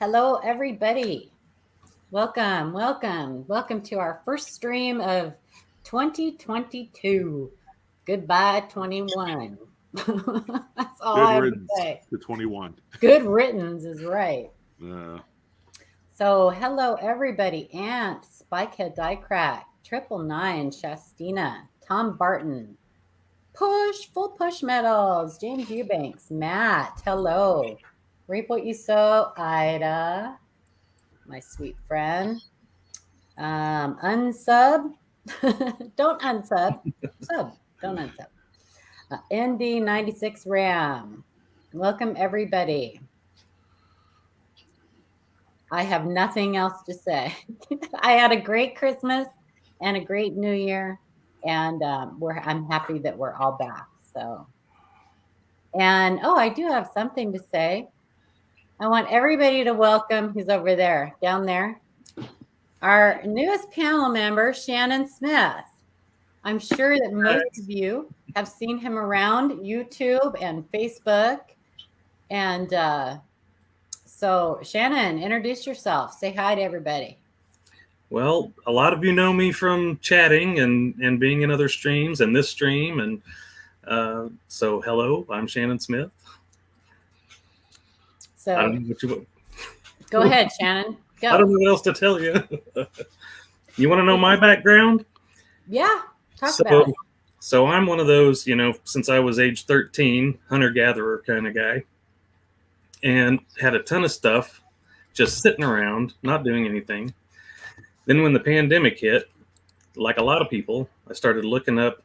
Hello, everybody. Welcome to our first stream of 2022. Goodbye, 21. That's all I have to say. To 21. Good riddance is right. Yeah. So, hello, everybody. Ant, Spikehead Diecrack, 999, Shastina, Tom Barton, Full Push Medals, James Eubanks, Matt, hello. Reap what you sow, Ida, my sweet friend. Unsub. Don't unsub. Sub. Don't unsub. ND96 RAM. Welcome, everybody. I have nothing else to say. I had a great Christmas and a great New Year, and I'm happy that we're all back. So, and I do have something to say. I want everybody to welcome. He's over there, down there. Our newest panel member, Shannon Smith. I'm sure that most of you have seen him around YouTube and Facebook. And so, Shannon, introduce yourself. Say hi to everybody. Well, a lot of you know me from chatting and being in other streams and this stream. And so, hello, I'm Shannon Smith. So, I don't know what you go ahead, Shannon. Go. I don't know what else to tell you. You want to know my background? Yeah, talk about it. So I'm one of those, since I was age 13, hunter-gatherer kind of guy, and had a ton of stuff just sitting around, not doing anything. Then when the pandemic hit, like a lot of people, I started looking up,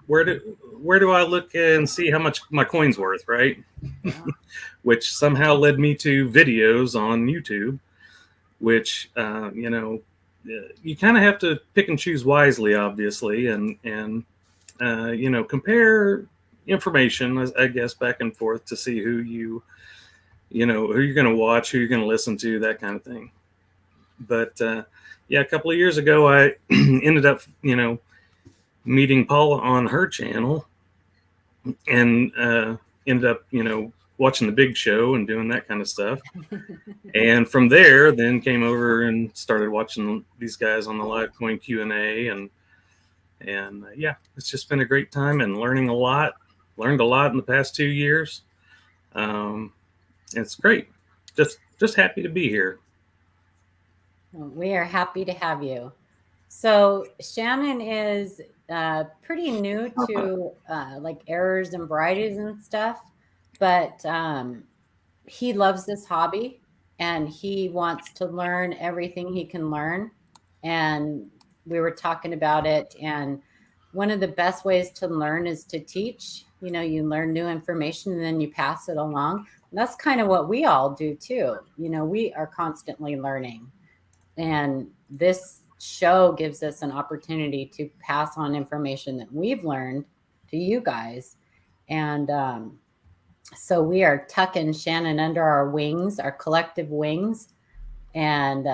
where do I look and see how much my coin's worth, right? Yeah. Which somehow led me to videos on YouTube, which, you kind of have to pick and choose wisely, obviously, and compare information, I guess, back and forth to see who who you're going to watch, who you're going to listen to, that kind of thing. But a couple of years ago, I ended up, meeting Paula on her channel, and ended up, watching the big show and doing that kind of stuff. And from there, then came over and started watching these guys on the live coin Q&A, and it's just been a great time and learning a lot. Learned a lot in the past 2 years. It's great. Just happy to be here. We are happy to have you. So Shannon is pretty new to like errors and varieties and stuff, but he loves this hobby and he wants to learn everything he can learn. And we were talking about it, and one of the best ways to learn is to teach. You learn new information and then you pass it along. And that's kind of what we all do too. We are constantly learning. And this show gives us an opportunity to pass on information that we've learned to you guys. And so we are tucking Shannon under our wings, our collective wings. And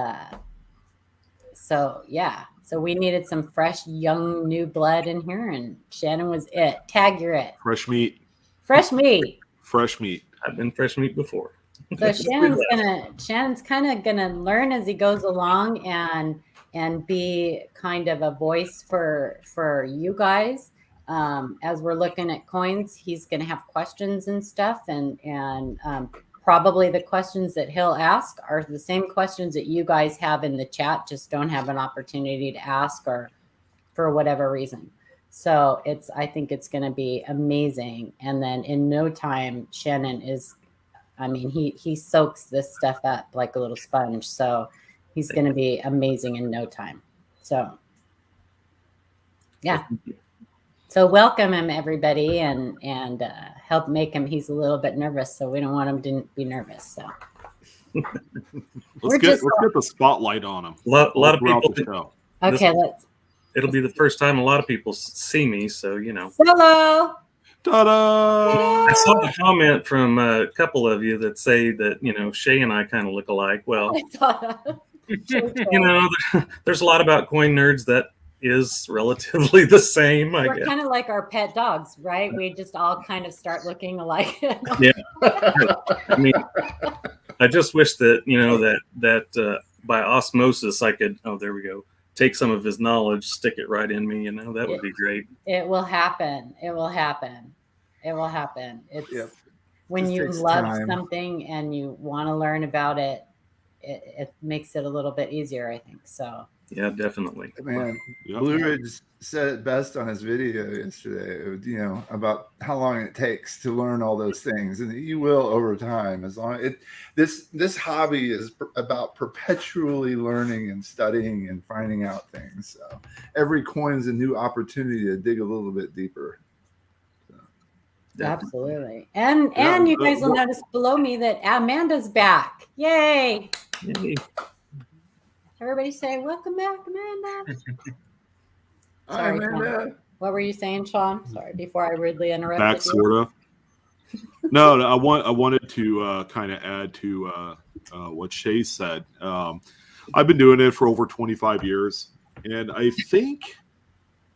so we needed some fresh, young, new blood in here. And Shannon was it. Tag, you're it. Fresh meat. Fresh meat. Fresh meat. I've been fresh meat before. So Shannon's kind of gonna learn as he goes along and be kind of a voice for you guys. As we're looking at coins, he's gonna have questions and stuff, and probably the questions that he'll ask are the same questions that you guys have in the chat, just don't have an opportunity to ask or for whatever reason. So I think it's gonna be amazing. And then in no time, Shannon is, he soaks this stuff up like a little sponge. So he's going to be amazing in no time. So, yeah. So welcome him, everybody, and help make him. He's a little bit nervous, so we don't want him to be nervous. So let's get the spotlight on him. A lot of people. The show. Okay, it'll be the first time a lot of people see me, so Hello. Ta-da! I saw a comment from a couple of you that say that, Shay and I kind of look alike. Well, there's a lot about coin nerds that is relatively the same, I guess. We're kind of like our pet dogs, right? We just all kind of start looking alike. Yeah. I just wish that, you know, that by osmosis I could, oh, there we go, take some of his knowledge, stick it right in me, you know, that would be great. It will happen. It will happen. It will happen. It's Yep. when Just you takes love time. something and you want to learn about it, it makes it a little bit easier, I think. So Yeah, definitely. Man, Yep. Blue Ridge said it best on his video yesterday, you know, about how long it takes to learn all those things. And you will over time, as long this hobby is about perpetually learning and studying and finding out things. So every coin is a new opportunity to dig a little bit deeper. absolutely. And Yeah, you guys will notice below me that Amanda's back. Yay. Yay. Everybody say, welcome back, Amanda. Hi, Sorry, Amanda. Sean. What were you saying, Sean? Sorry, before I rudely interrupted Back, you. sort of. No, I wanted to kind of add to what Shay said. I've been doing it for over 25 years, and I think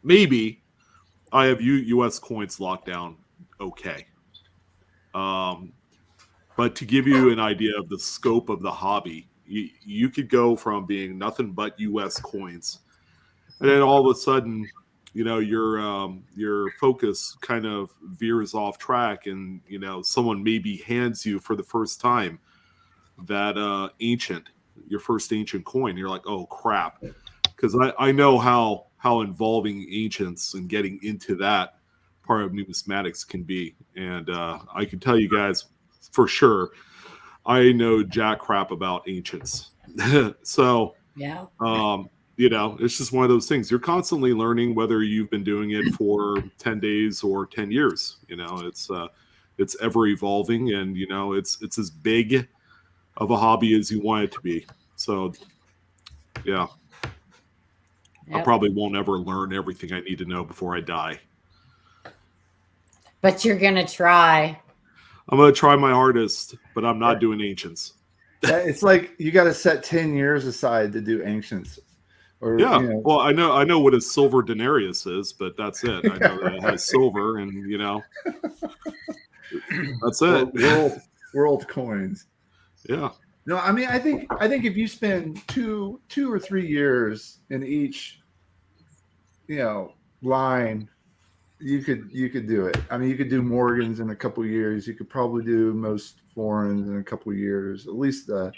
maybe I have U.S. coins locked down okay. But to give you an idea of the scope of the hobby, you could go from being nothing but U.S. coins, and then all of a sudden, you know, your focus kind of veers off track, and you know, someone maybe hands you for the first time that your first ancient coin. You're like, oh crap, because I know how involving ancients and getting into that part of numismatics can be, and I can tell you guys for sure, I know jack crap about ancients. So Yeah. you know, it's just one of those things. You're constantly learning, whether you've been doing it for 10 days or 10 years. You know, it's ever evolving, and you know, it's as big of a hobby as you want it to be. So yeah. I Yep. probably won't ever learn everything I need to know before I die. But you're going to try. I'm going to try my hardest, but I'm not doing ancients. It's like you got to set 10 years aside to do ancients. Or, Yeah, you know. well, I know what a silver denarius is, but that's it. I know that it has silver, and you know, that's it. World coins. Yeah. No, I mean, I think if you spend two or 3 years in each, you know, line, you could do it. I mean, you could do Morgans in a couple of years. You could probably do most foreigns in a couple of years. At least the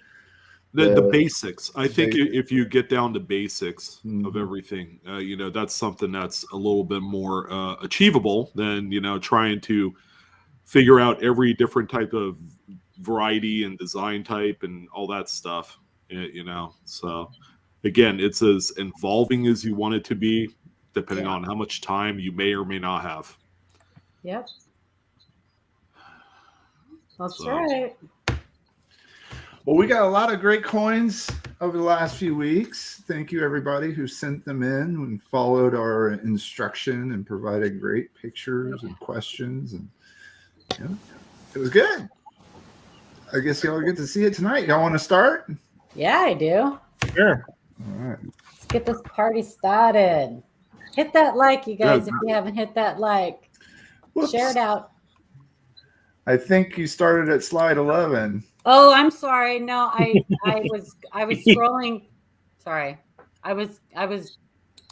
basics. I think if you get down to basics of everything, you know, that's something that's a little bit more achievable than, you know, trying to figure out every different type of variety and design type and all that stuff, you know. So again, it's as involving as you want it to be, depending on how much time you may or may not have. Yep. That's right. Well, we got a lot of great coins over the last few weeks. Thank you, everybody who sent them in and followed our instruction and provided great pictures and questions. And you know, it was good. I guess y'all get to see it tonight. Y'all want to start? Yeah, I do. Sure. All right. Let's get this party started. Hit that like, you guys, if you haven't hit that like. Whoops. Share it out. I think you started at slide 11. Oh, I'm sorry. No, I was scrolling. Sorry. I was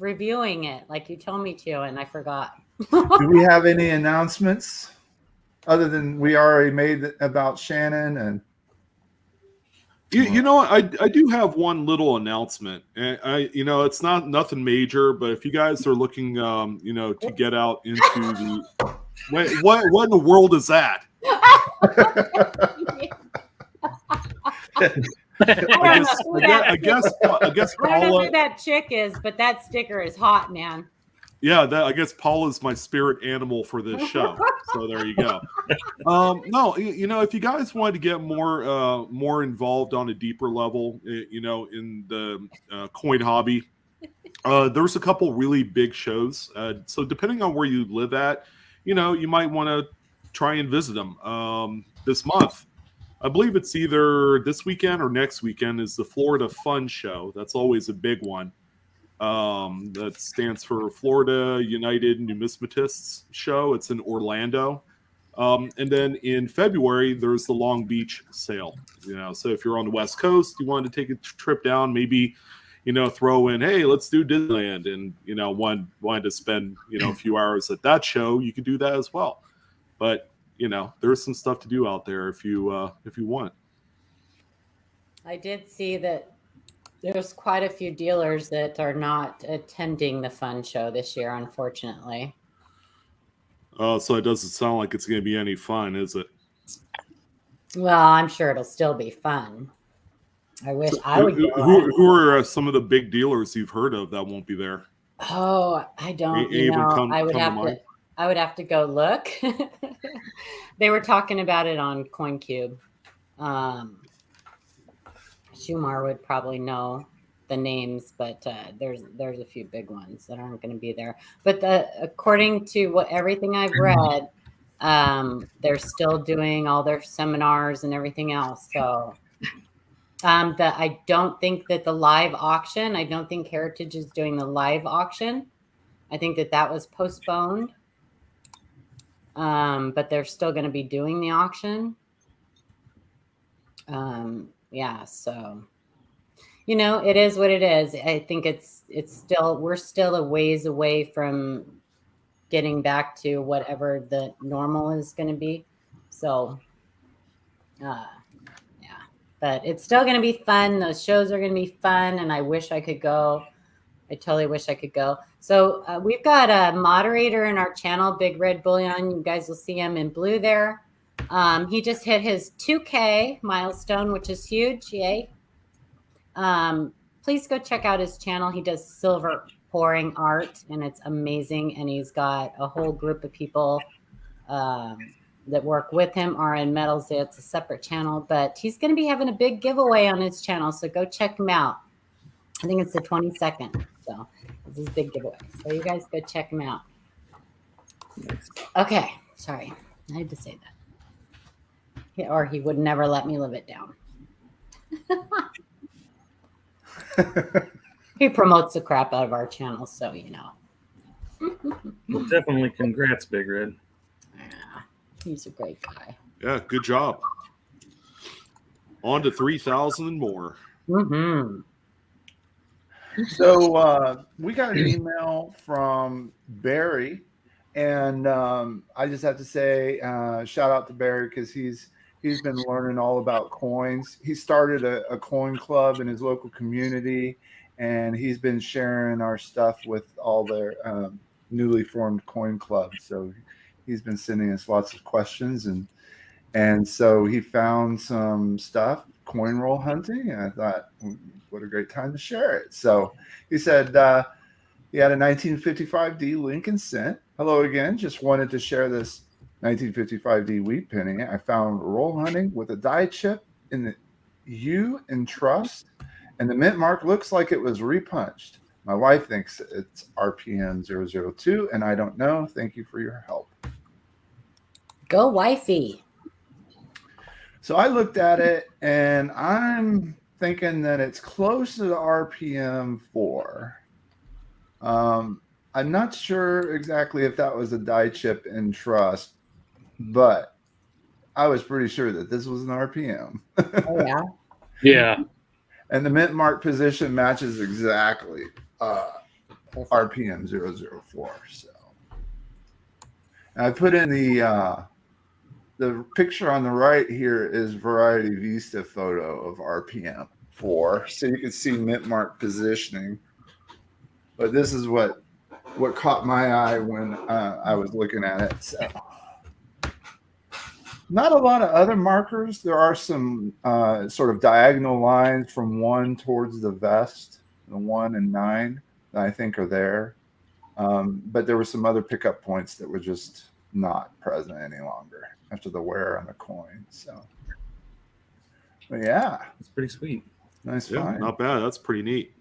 reviewing it like you told me to, and I forgot. Do we have any announcements other than we already made about Shannon? And you know, I do have one little announcement, and you know, it's nothing major, but if you guys are looking, you know, to get out into the what in the world is that? I guess I don't know Paula. who that chick is, but that sticker is hot, man. Yeah, I guess Paula's my spirit animal for this show. So there you go. No, you know, if you guys wanted to get more involved on a deeper level, you know, in the coin hobby, there's a couple really big shows. So depending on where you live at, you know, you might want to try and visit them this month. I believe it's either this weekend or next weekend is the Florida Fun Show. That's always a big one. That stands for Florida United Numismatists Show. It's in Orlando. And then in February, there's the Long Beach sale. So if you're on the West Coast, you wanted to take a trip down, maybe, throw in, hey, let's do Disneyland, and wanted to spend a few hours at that show, you could do that as well. But there's some stuff to do out there if you want. I did see that there's quite a few dealers that are not attending the fun show this year, unfortunately. So it doesn't sound like it's going to be any fun, is it? Well, I'm sure it'll still be fun. I wish I would go. Who are some of the big dealers you've heard of that won't be there? Oh, I don't. I would have to go look. They were talking about it on CoinCube. Schumacher would probably know the names, but there's a few big ones that aren't going to be there. But according to everything I've read, they're still doing all their seminars and everything else. So I don't think that the live auction, I don't think Heritage is doing the live auction. I think that was postponed. But they're still going to be doing the auction. Yeah, so it is what it is. I think we're still a ways away from getting back to whatever the normal is going to be. So yeah, but it's still going to be fun. Those shows are going to be fun, and I wish I could go. I totally wish I could go. So we've got a moderator in our channel, Big Red Bullion. You guys will see him in blue there. He just hit his 2K milestone, which is huge. Yay. Please go check out his channel. He does silver pouring art, and it's amazing. And he's got a whole group of people that work with him, RN Metals. It's a separate channel, but he's going to be having a big giveaway on his channel. So go check him out. I think it's the 22nd. So this is a big giveaway. So you guys go check him out. Okay. Sorry. I had to say that. Or he would never let me live it down. He promotes the crap out of our channel, so Well, definitely congrats, Big Red. Yeah, he's a great guy. Yeah, good job. On to 3,000 and more. Mm-hmm. So we got an email from Barry, and I just have to say shout out to Barry because he's been learning all about coins. He started a coin club in his local community, and he's been sharing our stuff with all their newly formed coin clubs. So he's been sending us lots of questions, and so he found some stuff, coin roll hunting, and I thought, what a great time to share it. So he said he had a 1955D Lincoln Cent. Hello again. Just wanted to share this 1955D wheat penny. I found roll hunting with a die chip in the U in trust, and the mint mark looks like it was repunched. My wife thinks it's RPM 002, and I don't know. Thank you for your help. Go wifey. So I looked at it, and I'm thinking that it's close to the RPM 4. I'm not sure exactly if that was a die chip in trust, but I was pretty sure that this was an RPM. Oh, yeah? Yeah. And the mint mark position matches exactly RPM 004. So I put in the picture on the right here is Variety Vista photo of RPM 4. So you can see mint mark positioning. But this is what caught my eye when I was looking at it. So not a lot of other markers. There are some sort of diagonal lines from 1 towards the vest, the 1 and 9 that I think are there. But there were some other pickup points that were just not present any longer after the wear on the coin. So, but yeah, It's pretty sweet. Nice Yeah, find. not bad. That's pretty neat.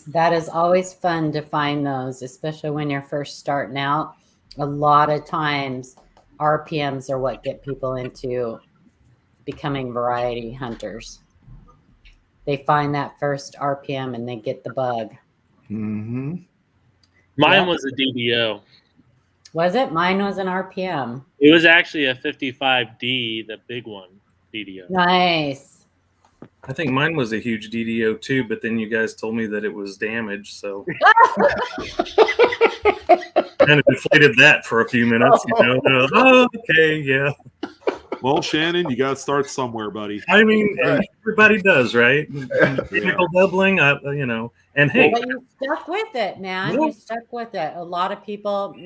That is always fun to find those, especially when you're first starting out. A lot of times RPMs are what get people into becoming variety hunters. They find that first RPM and they get the bug. Mm-hmm. Mine was a DBO. Was it? Mine was an RPM. It was actually a 55D, the big one, DDO. Nice. I think mine was a huge DDO too, but then you guys told me that it was damaged, so kind of deflated that for a few minutes. Oh, okay, yeah. Well, Shannon, you got to start somewhere, buddy. I mean, everybody does, right? Mechanical doubling, and hey, but you stuck with it, man. You stuck with it. A lot of people,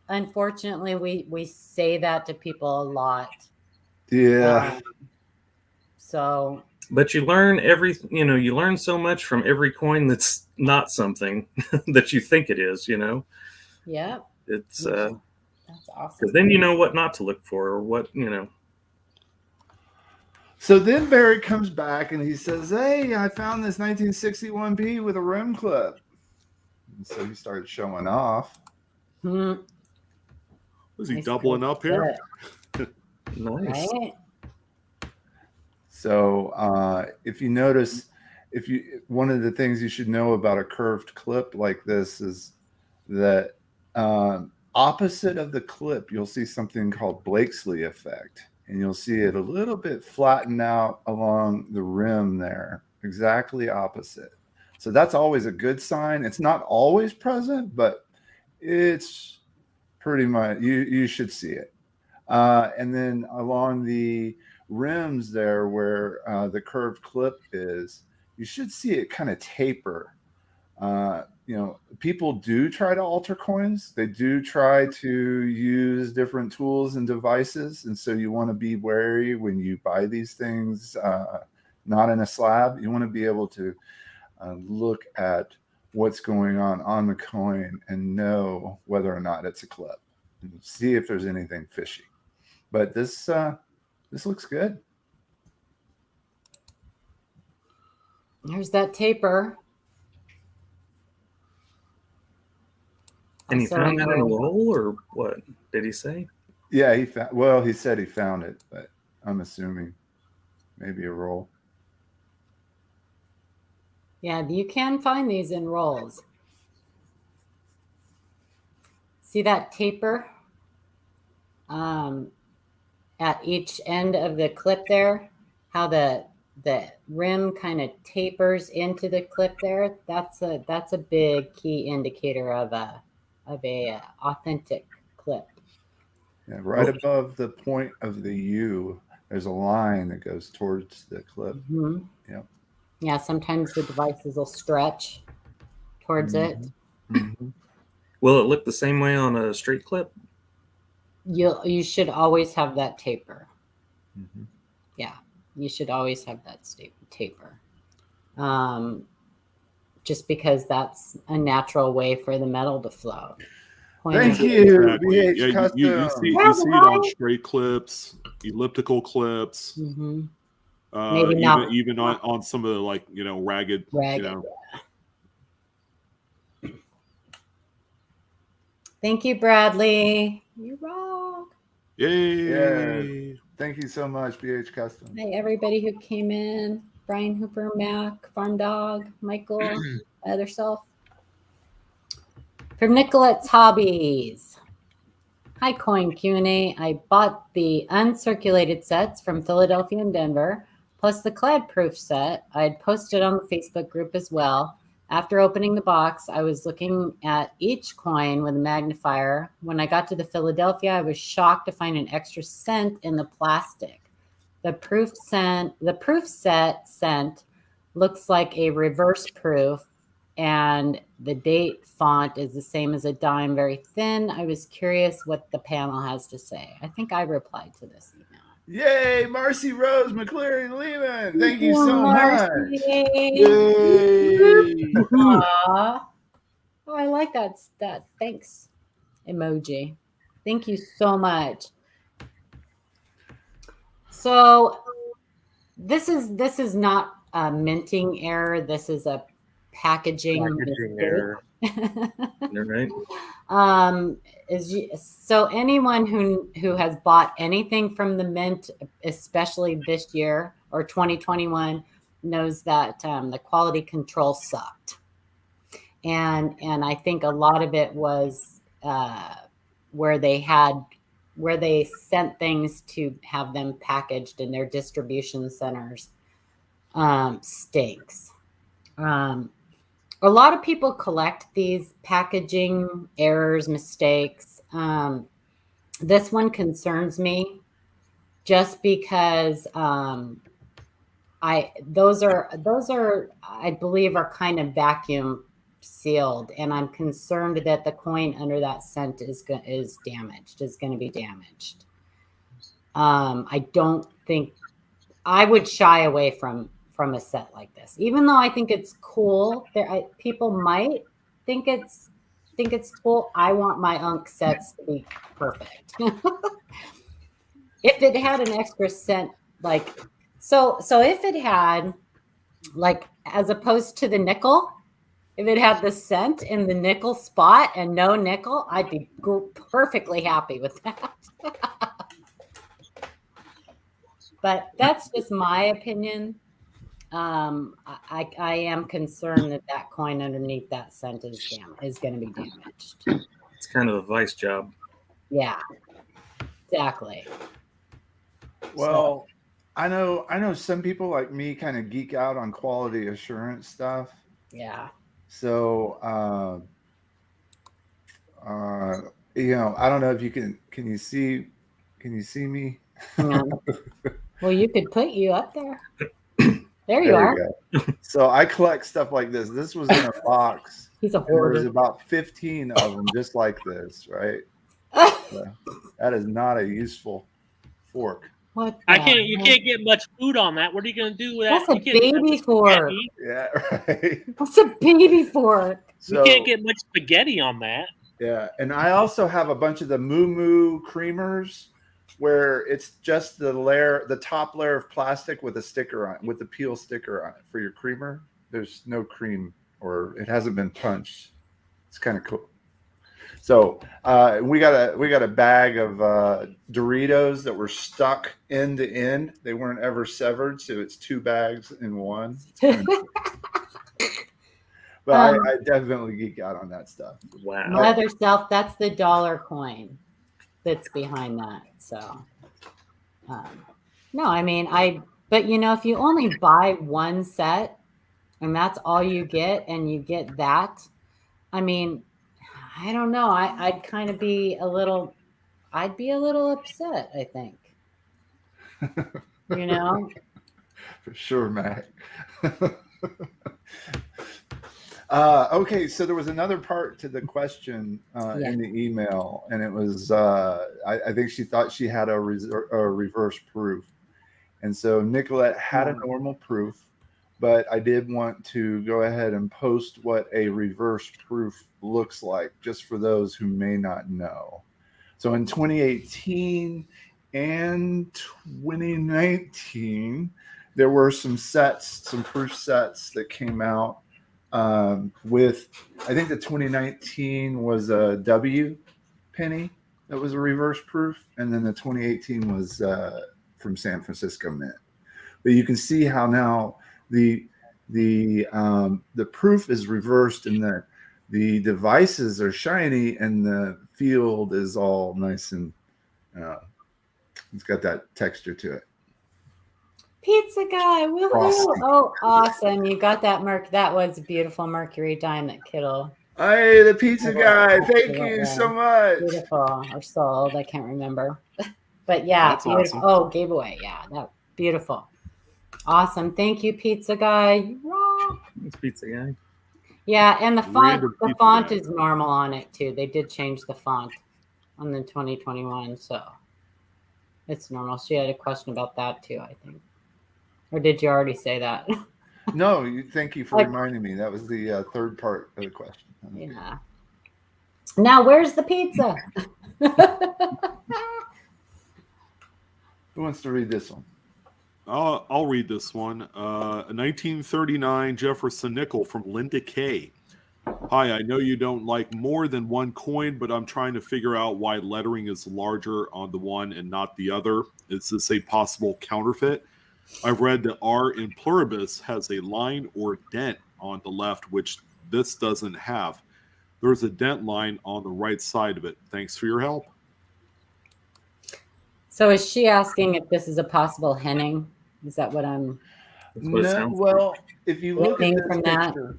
unfortunately, we say that to people a lot. Yeah. So. But you learn you learn so much from every coin that's not something that you think it is, Yeah. It's that's awesome. Because then you know what not to look for, or what. So then Barry comes back and he says, "Hey, I found this 1961B with a rim clip." And so he started showing off. Was he doubling up here? Nice. Right? So if you notice, one of the things you should know about a curved clip like this is that opposite of the clip, you'll see something called Blakesley effect, and you'll see it a little bit flatten out along the rim there, exactly opposite. So that's always a good sign. It's not always present, but it's pretty much, you should see it. And then along the rims there where the curved clip is, you should see it kind of taper. People do try to alter coins. They do try to use different tools and devices. And so you want to be wary when you buy these things, not in a slab. You want to be able to look at what's going on the coin and know whether or not it's a clip and see if there's anything fishy. But this looks good. There's that taper. And he found that in a roll, or what did he say? Yeah, he said he found it, but I'm assuming maybe a roll. Yeah, you can find these in rolls. See that taper at each end of the clip there? How the rim kind of tapers into the clip there? That's a big key indicator of a authentic clip. Yeah, right above the point of the U, there's a line that goes towards the clip. Mm-hmm. Yep. Yeah, sometimes the devices will stretch towards it. Mm-hmm. Will it look the same way on a straight clip? You should always have that taper. Mm-hmm. Yeah, you should always have that taper. Just because that's a natural way for the metal to flow. Thank you. Exactly. Yeah, you see it on straight clips, elliptical clips. Mm-hmm. Maybe even on some of the ragged. Thank you, Bradley. You rock. Yay! Yeah. Thank you so much, BH Custom. Hey, everybody who came in. Brian Hooper, Mac, Farm Dog, Michael, other self. From Nicolette's Hobbies. Hi, Coin Q&A. I bought the uncirculated sets from Philadelphia and Denver, plus the clad proof set. I had posted on the Facebook group as well. After opening the box, I was looking at each coin with a magnifier. When I got to the Philadelphia, I was shocked to find an extra cent in the plastic. The proof set cent looks like a reverse proof, and the date font is the same as a dime, very thin. I was curious what the panel has to say. I think I replied to this email. Yay, Marcy Rose McCleary Lehman. Thank you so Marcy. much. Yay! Oh, I like that thanks emoji. Thank you so much. So this is not a minting error. This is a packaging error. Right. So anyone who has bought anything from the mint, especially this year or 2021, knows that the quality control sucked, and I think a lot of it was where they sent things to have them packaged in their distribution centers stinks. A lot of people collect these packaging errors, mistakes. This one concerns me just because those are I believe are kind of vacuum sealed, and I'm concerned that the coin under that cent is going to be damaged. I don't think I would shy away from a set like this, even though I think it's cool. People might think it's cool. I want my Unk sets to be perfect. If it had an extra cent, like so if it had, like, as opposed to the nickel, if it had the cent in the nickel spot and no nickel, I'd be perfectly happy with that. But that's just my opinion. I am concerned that coin underneath that cent is going to be damaged. It's kind of a vice job. Yeah, exactly. Well, I know some people like me kind of geek out on quality assurance stuff. Yeah. So, I don't know if you can you see me? Yeah. Well, you could put you up there. There you are. So I collect stuff like this. This was in a box. He's a hoarder. There's about 15 of them just like this, right? So that is not a useful fork. What? You can't get much food on that. What are you going to do with that? That's a baby fork. Yeah, right. That's a baby fork. You can't get much spaghetti on that. Yeah, and I also have a bunch of the Moo creamers where it's just the top layer of plastic with a sticker on it, with the peel sticker on it for your creamer. There's no cream, or it hasn't been punched. It's kind of cool. So we got a bag of Doritos that were stuck end to end. They weren't ever severed, so it's 2 bags in one. It's cool. But I definitely geek out on that stuff. Wow. My other self, that's the dollar coin that's behind that. So, no, I mean, but if you only buy one set and that's all you get, and you get that, I mean, I don't know. I'd kind of be a little upset, I think. For sure, Mac. Okay, so there was another part to the question in the email, and it was I think she thought she had a reverse proof, and so Nicolette had a normal proof, but I did want to go ahead and post what a reverse proof looks like, just for those who may not know. So in 2018 and 2019, there were some proof sets that came out. With, I think the 2019 was a W penny that was a reverse proof, and then the 2018 was from San Francisco Mint. But you can see how now the proof is reversed, and that the devices are shiny, and the field is all nice and it's got that texture to it. Pizza guy, woohoo! Frosty. Oh, awesome! You got that that was a beautiful mercury dime that Kittle. Hey, the pizza guy! Thank you so much. Beautiful, or sold? I can't remember, but yeah, That's beautiful. awesome. Oh, gave away. Yeah, that beautiful, awesome. Thank you, pizza guy. It's pizza guy. Yeah, and the font. Random The pizza font guy. is normal on it too. They did change the font on the 2021, so it's normal. She had a question about that too, I think. Or did you already say that? No, thank you for reminding me. That was the third part of the question. Yeah. Now, where's the pizza? Who wants to read this one? I'll read this one. A 1939 Jefferson nickel from Linda K. Hi, I know you don't like more than one coin, but I'm trying to figure out why lettering is larger on the one and not the other. Is this a possible counterfeit? I've read that R in pluribus has a line or dent on the left, which this doesn't have. there's a dent line on the right side of it. Thanks for your help. So is she asking if this is a possible henning? Is that what I'm That's what it No, sounds well, if you look at gleaning this from that? picture,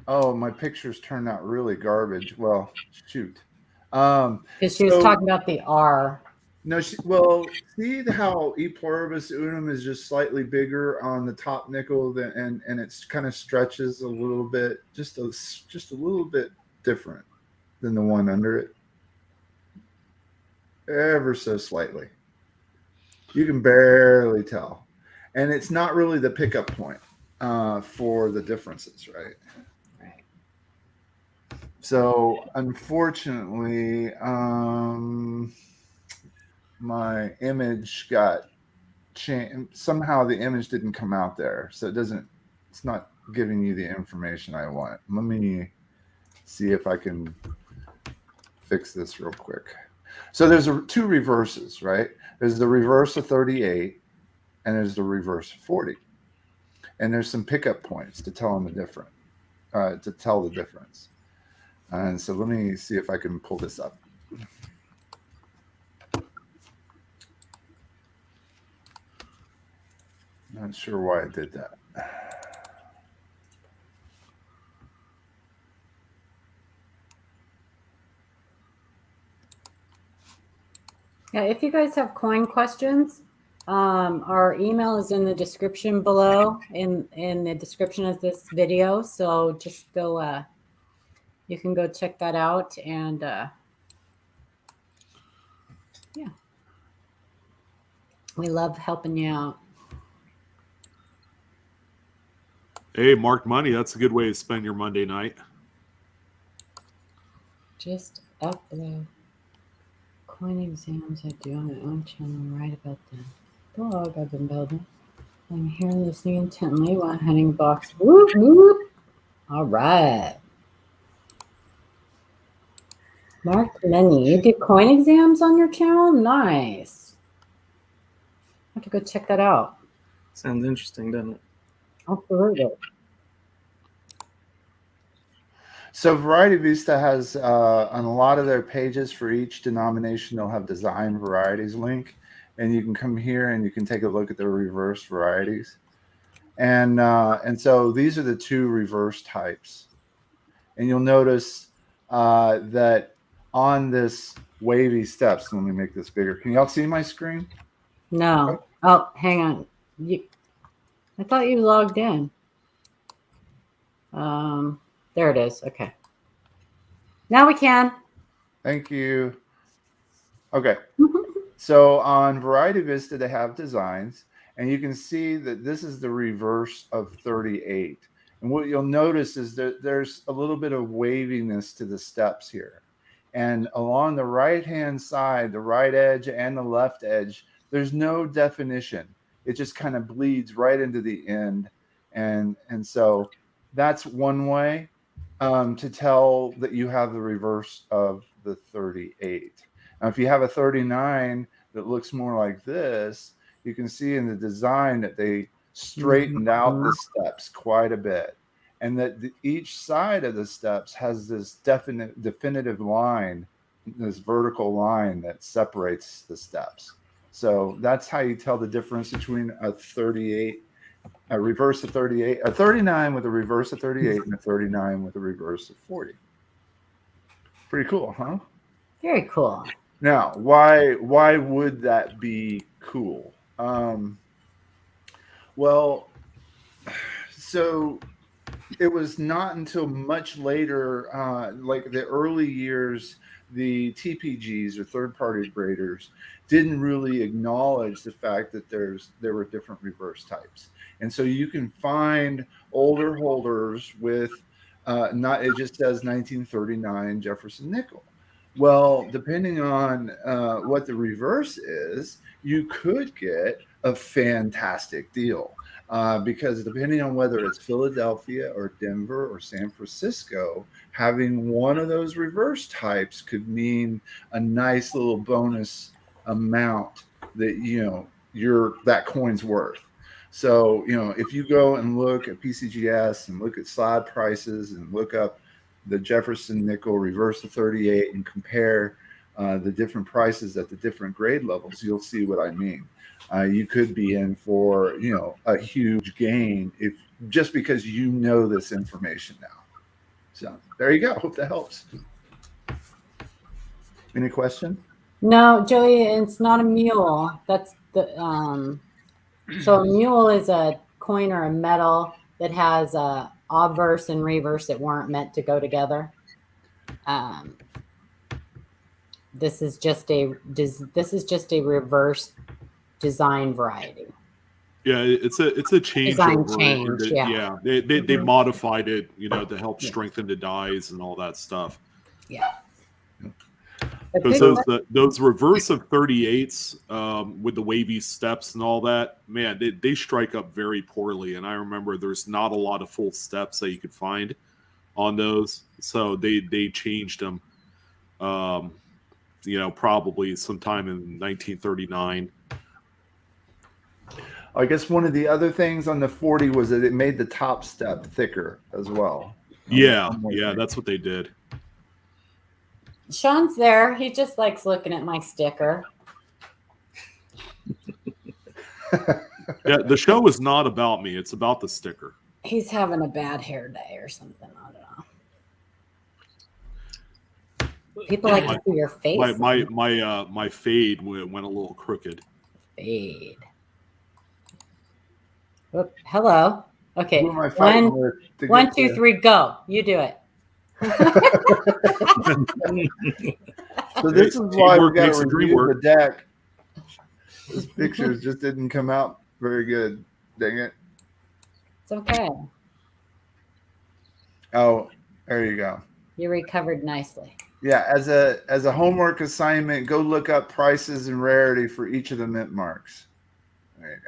oh, my pictures turned out really garbage. Well, shoot. Um, Because she was so talking about the R. no, well, see how E pluribus unum is just slightly bigger on the top nickel than, and it's kind of stretches a little bit, just a little bit different than the one under it, ever so slightly. You can barely tell, and it's not really the pickup point for the differences, right? Right. So unfortunately, my image got changed. Somehow the image didn't come out there, so it's not giving you the information I want. Let me see if I can fix this real quick. So there's two reverses, right? There's the reverse of 38 and there's the reverse of 40. And there's some pickup points to tell them the difference, to tell the difference. And so let me see if I can pull this up. Not sure why I did that. Yeah, if you guys have coin questions, our email is in the description below, in the description of this video. So just go, you can go check that out, and yeah, we love helping you out. Hey, marked money. That's a good way to spend your Monday night. Just upload coin exams I do on my own channel and write about the blog I've been building. I'm here listening intently while heading box. Whoop, whoop. All right. Mark Lenny, you do coin exams on your channel? Nice. I have to go check that out. Sounds interesting, doesn't it? Absolutely. So Variety Vista has on a lot of their pages for each denomination, they'll have design varieties link, and you can come here and you can take a look at the reverse varieties. And so these are the two reverse types. And you'll notice that on this wavy steps, let me make this bigger. Can y'all see my screen? No. Oh, hang on. I thought you logged in. There it is. Okay. Now we can. Thank you. Okay. So on Variety Vista, they have designs, and you can see that this is the reverse of 38. And what you'll notice is that there's a little bit of waviness to the steps here. And along the right-hand side, the right edge and the left edge, there's no definition. It just kind of bleeds right into the end. And so that's one way to tell that you have the reverse of the 38. Now, if you have a 39 that looks more like this, you can see in the design that they straightened out the steps quite a bit, and that each side of the steps has this definitive line, this vertical line that separates the steps. So that's how you tell the difference between a 38, a reverse of 38, a 39 with a reverse of 38, and a 39 with a reverse of 40. Pretty cool, huh? Very cool. Now, why would that be cool? Well, so it was not until much later, like the early years, the TPGs or third-party graders didn't really acknowledge the fact that there were different reverse types, and so you can find older holders with it just says 1939 Jefferson nickel. Well, depending on what the reverse is, you could get a fantastic deal because depending on whether it's Philadelphia or Denver or San Francisco, having one of those reverse types could mean a nice little bonus amount that that coin's worth. So if you go and look at PCGS and look at slide prices and look up the Jefferson nickel, reverse the 38, and compare the different prices at the different grade levels, you'll see what I mean. You could be in for, you know, a huge gain if just because you know this information now. So there you go. Hope that helps. Any question? No, Joey, it's not a mule. That's the so a mule is a coin or a metal that has a obverse and reverse that weren't meant to go together. This is just a reverse design variety. Yeah, it's a Design changeover. change, yeah. They modified it, you know, to help strengthen the dies and all that stuff. Yeah. But Because good those reverse of 38s with the wavy steps and all that, man, they strike up very poorly. And I remember there's not a lot of full steps that you could find on those, so they changed them. You know, probably sometime in 1939. I guess one of the other things on the 40 was that it made the top step thicker as well. Yeah, that's what they did. Sean's there. He just likes looking at my sticker. Yeah, the show is not about me. It's about the sticker. He's having a bad hair day or something. I don't know. People like to see your face. My fade went a little crooked. Fade. Whoop, hello. Okay. Who am I fighting with to One, get two, to- three, go. You do it. So this is why we Teamwork got makes to the dream review the work. deck. These pictures just didn't come out very good. Dang it. It's okay. Oh, there you go. You recovered nicely. Yeah, as a homework assignment, go look up prices and rarity for each of the mint marks. There you go.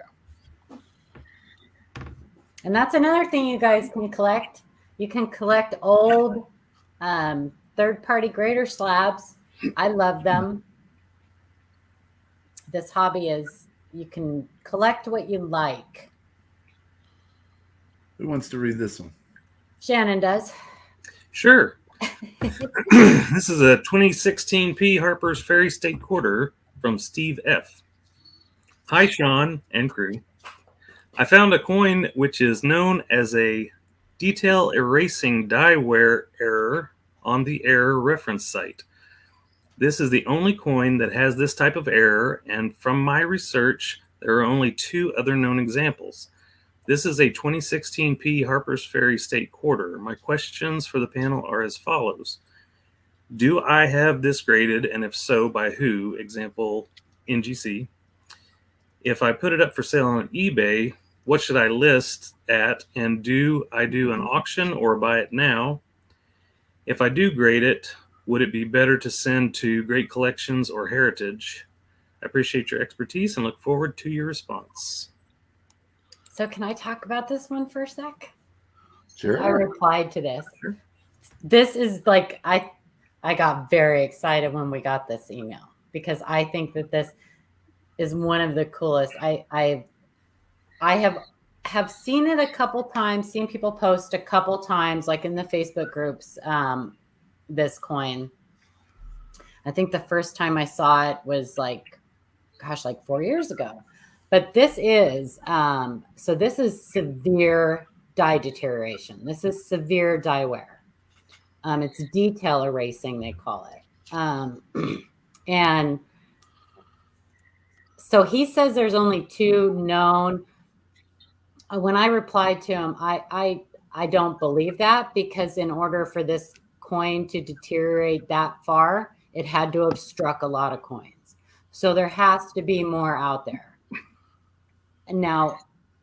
And that's another thing you guys can collect. You can collect old third-party grader slabs. I love them. This hobby is, you can collect what you like. Who wants to read this one? Shannon does. Sure. This is a 2016 P. Harper's Ferry State Quarter from Steve F. Hi, Sean and crew. I found a coin which is known as a detail erasing die wear error on the error reference site. This is the only coin that has this type of error, and from my research, there are only 2 other known examples. This is a 2016 P. Harper's Ferry State Quarter. My questions for the panel are as follows. Do I have this graded, and if so, by who? Example, NGC. If I put it up for sale on eBay, what should I list at, and do I do an auction or buy it now? If I do grade it, would it be better to send to Great Collections or Heritage? I appreciate your expertise and look forward to your response. So can I talk about this one for a sec? Sure. I replied to this. Sure. This is like, I got very excited when we got this email because I think that this is one of the coolest. I have seen it a couple times, seen people post a couple times, like in the Facebook groups, this coin. I think the first time I saw it was like 4 years ago. But this is, so this is severe die deterioration. This is severe die wear. It's detail erasing, they call it. And so he says there's only 2 known. When I replied to him, I don't believe that, because in order for this coin to deteriorate that far, it had to have struck a lot of coins. So there has to be more out there. And now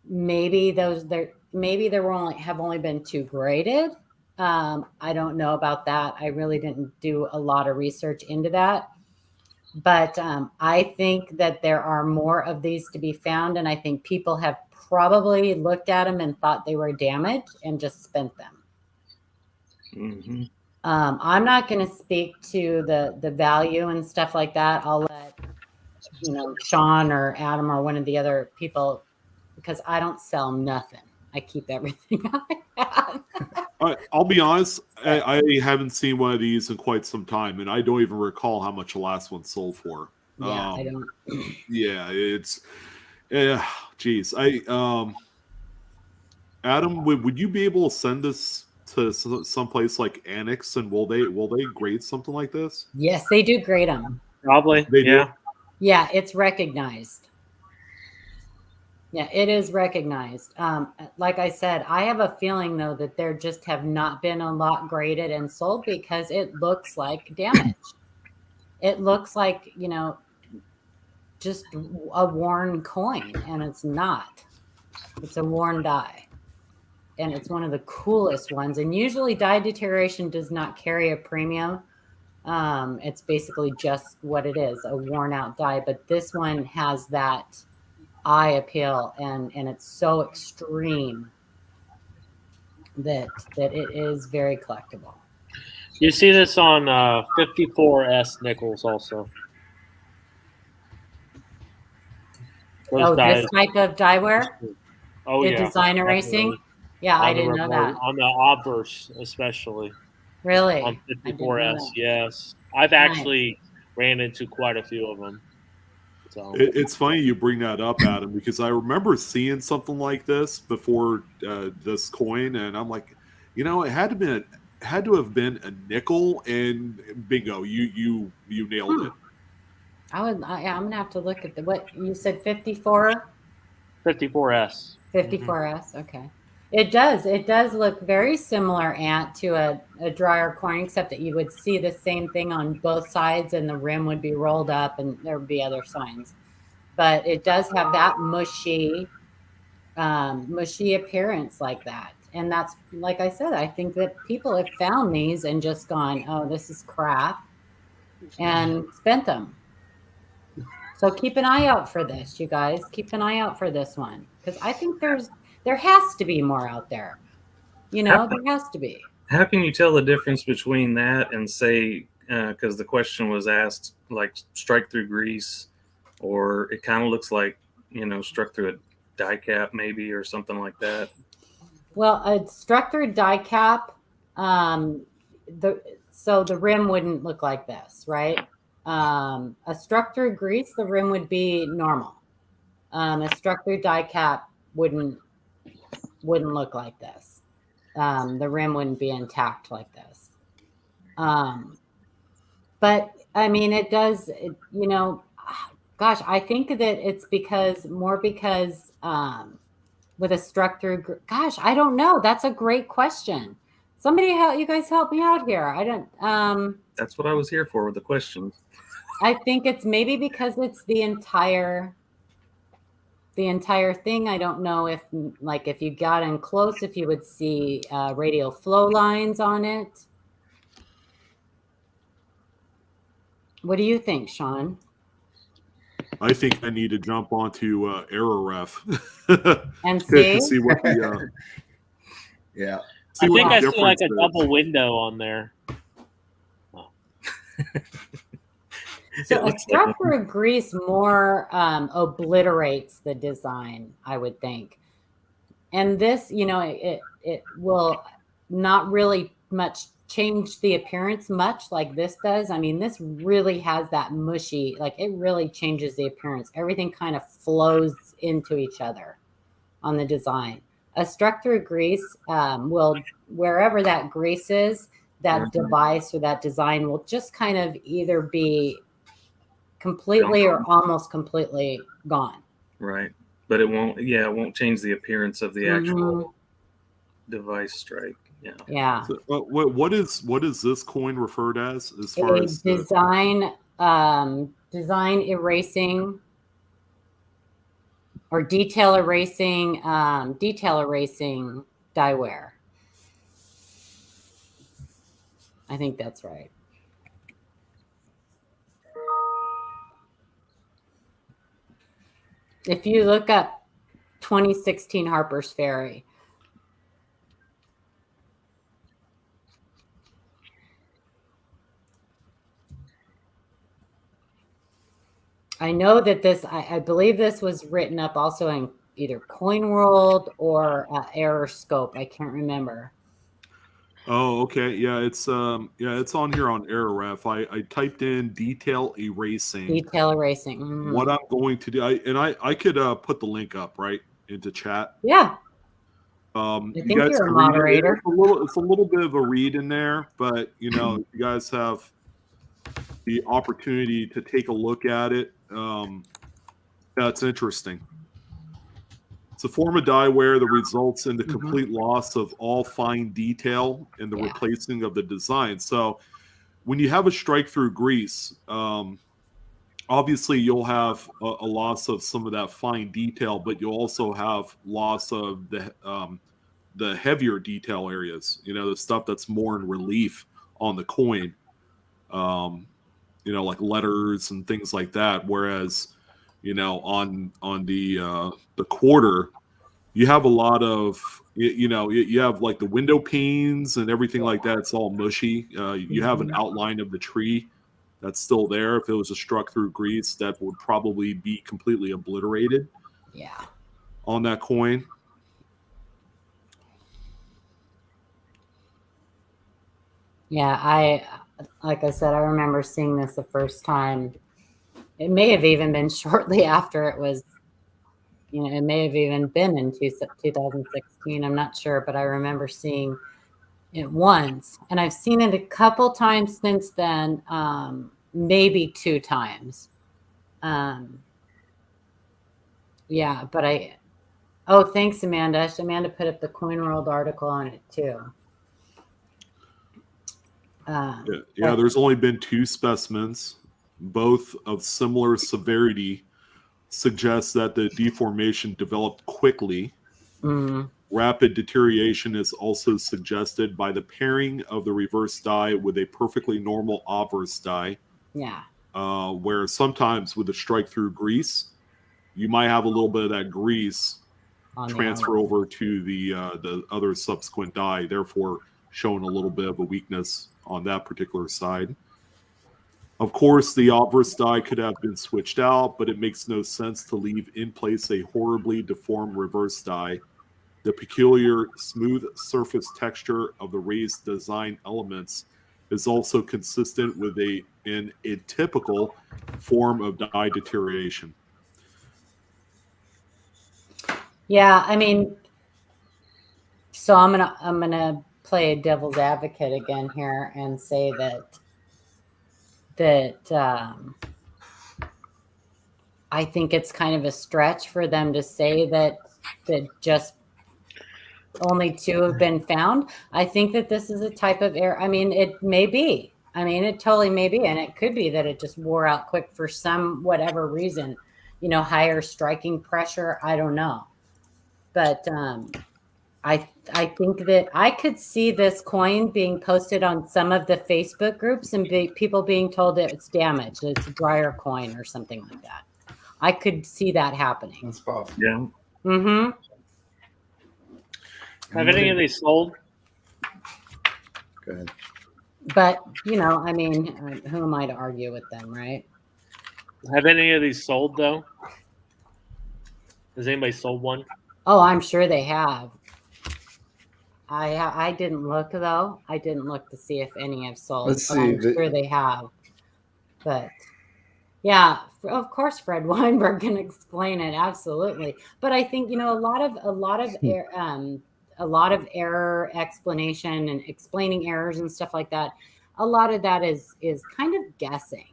maybe there have only been 2 graded. I don't know about that. I really didn't do a lot of research into that. But I think that there are more of these to be found, and I think people have probably looked at them and thought they were damaged and just spent them. Mm-hmm. I'm not going to speak to the value and stuff like that. I'll let Sean or Adam or one of the other people, because I don't sell nothing. I keep everything I have. I'll be honest, I haven't seen one of these in quite some time, and I don't even recall how much the last one sold for. Yeah, I don't. Yeah, it's, geez, Adam, would you be able to send this to someplace like Annex, and will they grade something like this? Yes, they do grade them. Probably. They do? Yeah. Yeah, it's recognized. Yeah, it is recognized. Like I said, I have a feeling though that there just have not been a lot graded and sold because it looks like damage. It looks like, just a worn coin, and it's not. It's a worn die. And it's one of the coolest ones. And usually die deterioration does not carry a premium. It's basically just what it is, a worn out die. But this one has that eye appeal, and it's so extreme that it is very collectible. You see this on 54S nickels also. Those This type of dieware? Oh, The yeah. design erasing? Definitely. Yeah, I On the didn't know remote, that. on the obverse especially. Really? On I didn't know 54S, that. yes. I've actually ran into quite a few of them. So It's funny you bring that up, Adam, because I remember seeing something like this before this coin, and I'm like, it had to have been a nickel, and bingo, you nailed it. I'm gonna have to look at what you said. 54. 54S. 54S. Okay. It does look very similar, Ant, to a dryer coin, except that you would see the same thing on both sides, and the rim would be rolled up, and there would be other signs. But it does have that mushy appearance like that. And that's, like I said, I think that people have found these and just gone, oh, this is crap, and spent them. So keep an eye out for this, you guys. Keep an eye out for this one, because I think there has to be more out there. There has to be. How can you tell the difference between that and say, because the question was asked, like strike through grease, or it kind of looks like, struck through a die cap maybe, or something like that? Well, a struck through die cap, so the rim wouldn't look like this, right? A struck through grease, the rim would be normal. A struck through die cap wouldn't look like this. The rim wouldn't be intact like this. But I mean, it does, gosh, I think that it's because with a struck through, gosh, I don't know. That's a great question. Somebody you guys help me out here. I don't, That's what I was here for, with the questions. I think it's maybe because it's the entire thing. I don't know if you got in close, if you would see radial flow lines on it. What do you think, Sean? I think I need to jump onto Error Ref And see? to see what the Yeah. I think I see like difference a is. double window on there. Oh. So a struck through grease more obliterates the design, I would think. And this, it will not really much change the appearance much like this does. I mean, this really has that mushy, like it really changes the appearance. Everything kind of flows into each other on the design. A struck through grease will, wherever that grease is, that device or that design will just kind of either be completely or almost completely gone. Right. But it won't change the appearance of the actual device strike. Yeah. Yeah. So, what is this coin referred as far A as design erasing or detail erasing dieware. I think that's right. If you look up 2016 Harper's Ferry, I know that this, I believe this was written up also either Coin World or Error Scope. I can't remember. Oh, okay. Yeah, it's on here on Error I typed in detail erasing. Detail erasing. Mm-hmm. What I'm going to do, I could put the link up right into chat. Yeah. I think you're a moderator. It's a little bit of a read in there, but you guys have the opportunity to take a look at it. That's interesting. It's a form of dieware that results in the complete loss of all fine detail and the replacing of the design. So when you have a strike through grease, obviously you'll have a loss of some of that fine detail, but you'll also have loss of the heavier detail areas, the stuff that's more in relief on the coin, like letters and things like that. Whereas, on the quarter, you have a lot of, you have like the window panes and everything like that. It's all mushy. You have an outline of the tree that's still there. If it was a struck through grease, that would probably be completely obliterated. Yeah. On that coin. Yeah, like I said, I remember seeing this the first time. It may have even been shortly after it was, it may have even been in 2016. I'm not sure, but I remember seeing it once, and I've seen it a couple times since then, maybe 2 times. Yeah, but oh, thanks, Amanda. Amanda put up the Coin World article on it too. Yeah, there's only been 2 specimens, both of similar severity, suggests that the deformation developed quickly. Rapid deterioration is also suggested by the pairing of the reverse die with a perfectly normal obverse die. Yeah. Where sometimes with a strike through grease, you might have a little bit of that grease transfer over to the other subsequent die, therefore showing a little bit of a weakness on that particular side. Of course, the obverse die could have been switched out, but it makes no sense to leave in place a horribly deformed reverse die. The peculiar smooth surface texture of the raised design elements is also consistent with an atypical form of die deterioration. Yeah, I mean, so I'm gonna play devil's advocate again here and say that I think it's kind of a stretch for them to say that just only 2 have been found. I think that this is a type of error. I mean, it may be. I mean, it totally may be, and it could be that it just wore out quick for some whatever reason. Higher striking pressure. I don't know, but I think that I could see this coin being posted on some of the Facebook groups and people being told that it's damaged, that it's a drier coin or something like that. I could see that happening. That's possible. Yeah. Mm-hmm. Have any of these sold? Go ahead. But, I mean, who am I to argue with them, right? Have any of these sold, though? Has anybody sold one? Oh, I'm sure they have. I didn't look, though. I didn't look to see if any have sold. Let's but see. I'm sure they have. But, yeah, of course, Fred Weinberg can explain it. Absolutely. But I think, a lot of error explanation and explaining errors and stuff like that, a lot of that is kind of guessing,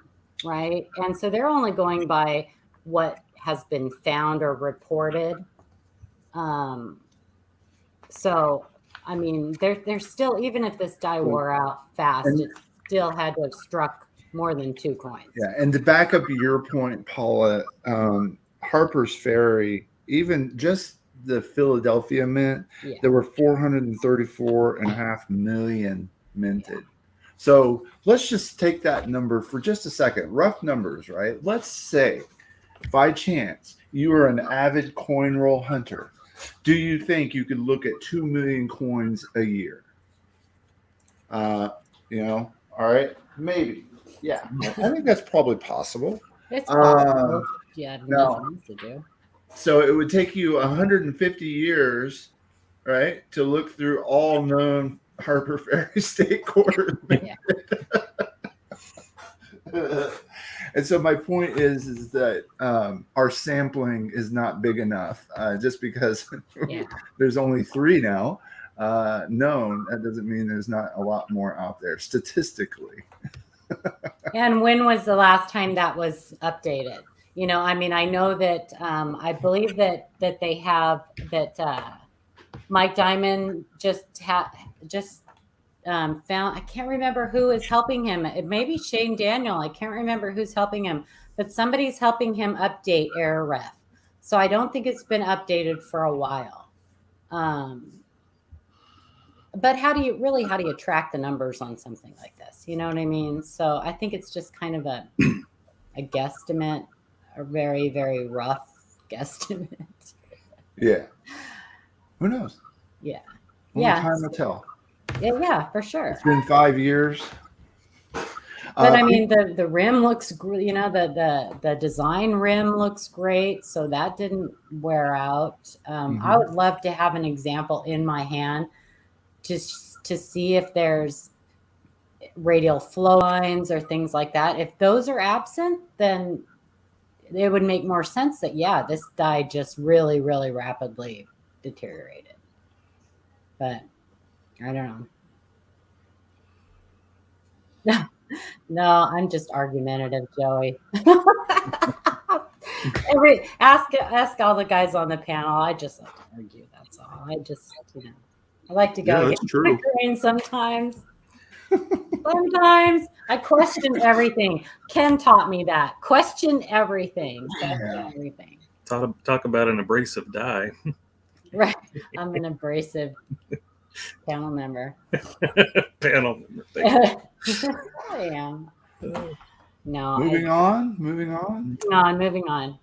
right? And so they're only going by what has been found or reported. So, I mean, there's still, even if this die wore out fast, it still had to have struck more than 2 coins. Yeah, and to back up your point, Paula, Harper's Ferry, even just the Philadelphia mint, there were 434.5 million minted. So let's just take that number for just a second. Rough numbers, right? Let's say by chance you are an avid coin roll hunter. Do you think you could look at 2 million coins a year? All right, maybe. Yeah, I think that's probably possible. It's possible. Yeah, nothing else to do. So it would take you 150 years, right, to look through all known Harper Ferry state quarters. Yeah. And so my point is that our sampling is not big enough. Just because there's only 3 now known, that doesn't mean there's not a lot more out there statistically. And when was the last time that was updated? You know, I mean, I know that I believe that they have that Mike Diamond just found, I can't remember who is helping him. It may be Shane Daniel. I can't remember who's helping him, but somebody's helping him update error ref. So I don't think it's been updated for a while. But how do you track the numbers on something like this? You know what I mean? So I think it's just kind of a guesstimate, a very, very rough guesstimate. Yeah. Who knows? Yeah. Only time will tell. Yeah, for sure. It's been 5 years. But I mean, the rim looks, you know, the design rim looks great. So that didn't wear out. I would love to have an example in my hand just to see if there's radial flow lines or things like that. If those are absent, then it would make more sense that, yeah, this die just really, really rapidly deteriorated. But I don't know. No, I'm just argumentative, Joey. Ask all the guys on the panel. I just like to argue. That's all. I just, you know, I like to go that's against true. my grain sometimes. Sometimes I question everything. Ken taught me that. Question everything. Question everything. Talk about an abrasive die. Right. I'm an abrasive panel member. Panel member. Thank you. I am. No. Moving on. No, I'm moving on.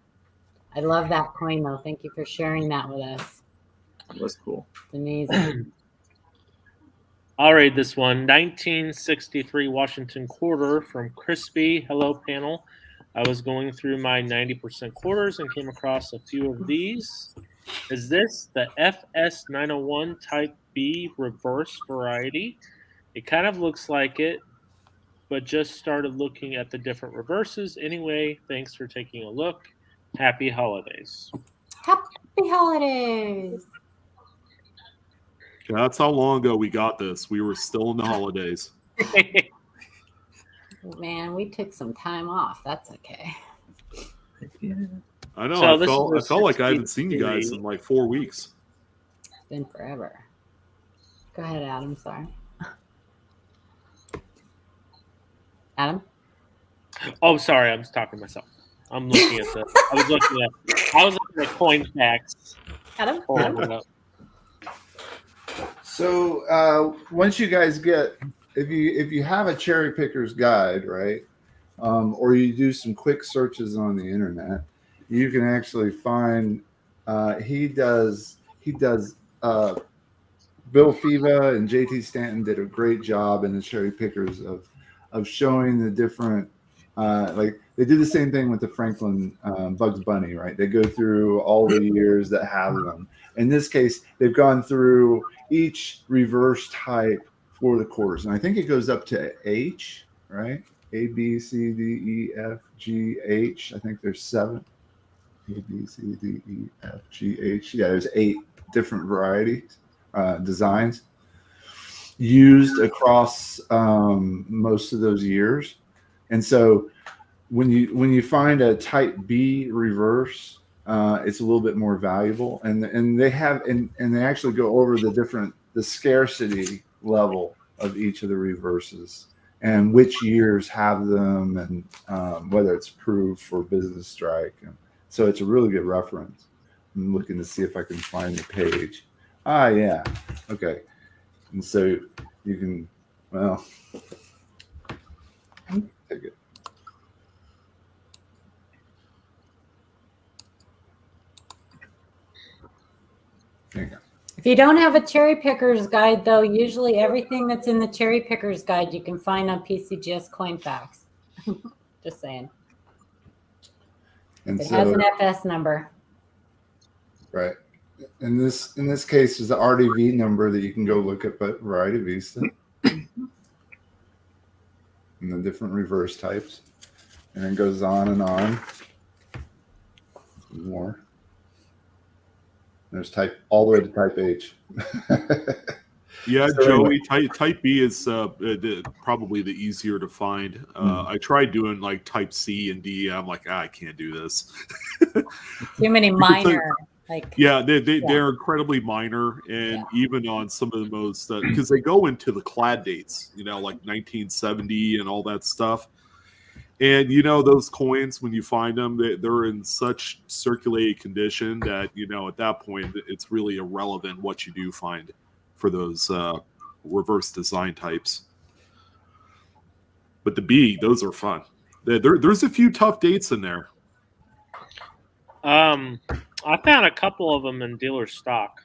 I love that coin, though. Thank you for sharing that with us. That was cool. It's amazing. I'll read this one. 1963 Washington quarter from Crispy. Hello, panel. I was going through my 90% quarters and came across a few of these. Is this the FS901 Type B reverse variety? It kind of looks like it, but just started looking at the different reverses. Anyway, thanks for taking a look. Happy holidays. Happy holidays. That's how long ago we got this. We were still in the holidays. Man, we took some time off. That's okay. I know. So I felt like I haven't seen you guys in like 4 weeks. It's been forever. Go ahead, Adam. Sorry. Adam? Oh, sorry. I was talking to myself. I'm looking at I was looking at coin facts. Adam? So once you guys get, if you have a cherry picker's guide, right, or you do some quick searches on the internet, you can actually find he does Bill Fiva and JT Stanton did a great job in the cherry pickers of showing the different like they do the same thing with the Franklin Bugs Bunny, right? They go through all the years that have them. In this case, they've gone through each reverse type for the quarters, and I think it goes up to H, right? A, B, C, D, E, F, G, H. I think there's 7. A, B, C, D, E, F, G, H. Yeah, there's 8 different varieties, designs used across most of those years. And so when you find a Type B reverse, it's a little bit more valuable. And they have and they actually go over the scarcity level of each of the reverses and which years have them and whether it's approved for business strike. And so it's a really good reference. I'm looking to see if I can find the page. Yeah. Okay. And so you can, well, take it. There you go. If you don't have a cherry picker's guide, though, usually everything that's in the cherry picker's guide you can find on PCGS Coin Facts. Just saying. And It so, has an FS number. Right. In this case is the RDV number that you can go look at Variety Vista and the different reverse types. And it goes on and on. More. There's type all the way to type H. Yeah, So Joey, anyway. type B is probably the easier to find. I tried doing like type C and D. I'm like, I can't do this. Too many minor, like they're incredibly minor, and even on some of the most because they go into the clad dates, like 1970 and all that stuff. And those coins, when you find them, they're in such circulated condition that at that point it's really irrelevant what you do find for those reverse design types. But the B, those are fun. There's a few tough dates in there. I found a couple of them in dealer stock.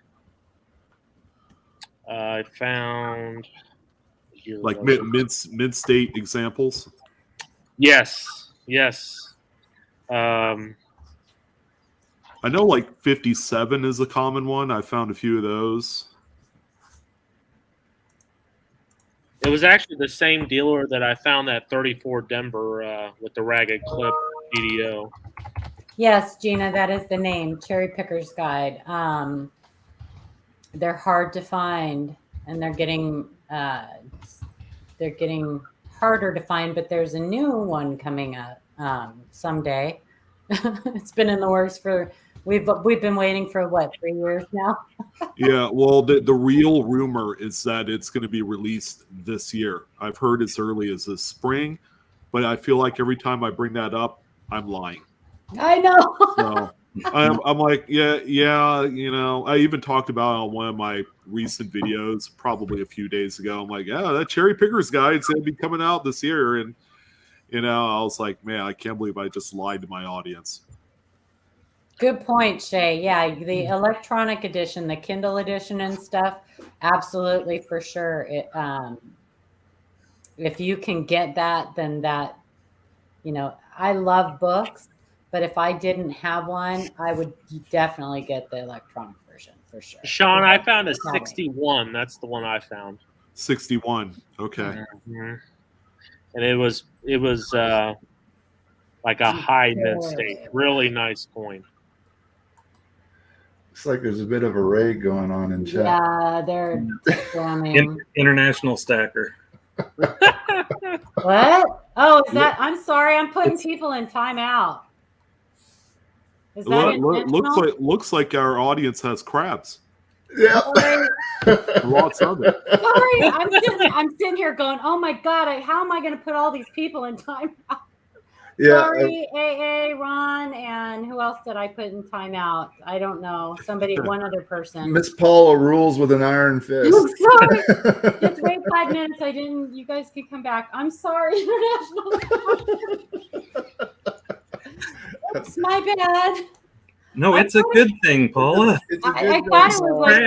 I found like mint state examples. Yes. I know like 57 is a common one. I found a few of those. It was actually the same dealer that I found that 34 Denver with the ragged clip DDO. Yes, Gina, that is the name, Cherry Picker's Guide. They're hard to find, and they're getting harder to find. But there's a new one coming up someday. It's been in the works for we've been waiting for 3 years now. Yeah, well, the real rumor is that it's going to be released this year. I've heard as early as this spring, but I feel like every time I bring that up, I'm lying. I know. So I'm like, yeah. I even talked about it on one of my recent videos, probably a few days ago. I'm like, yeah, that Cherry Picker's Guide is going to be coming out this year, and I was like, man, I can't believe I just lied to my audience. Good point, Shay. Yeah, the electronic edition, the Kindle edition and stuff, absolutely, for sure. If you can get that, then that, I love books, but if I didn't have one, I would definitely get the electronic version for sure. Sean, I found a 61. That's the one I found. 61. Okay. Mm-hmm. And it was like a high mint state. Really nice coin. Looks like there's a bit of a raid going on in chat. Yeah, they're spamming. International stacker. What? Oh, is that? I'm sorry. I'm putting people in timeout. Is that looks like our audience has crabs. Yeah. Lots of it. Sorry, I'm sitting here going, oh my God, how am I going to put all these people in timeout? Yeah. Sorry, AA, Ron, and who else did I put in timeout? I don't know. One other person. Miss Paula rules with an iron fist. I'm sorry. Just wait 5 minutes. You guys can come back. I'm sorry, International. It's my bad. No, it's a good thing, Paula. I thought it was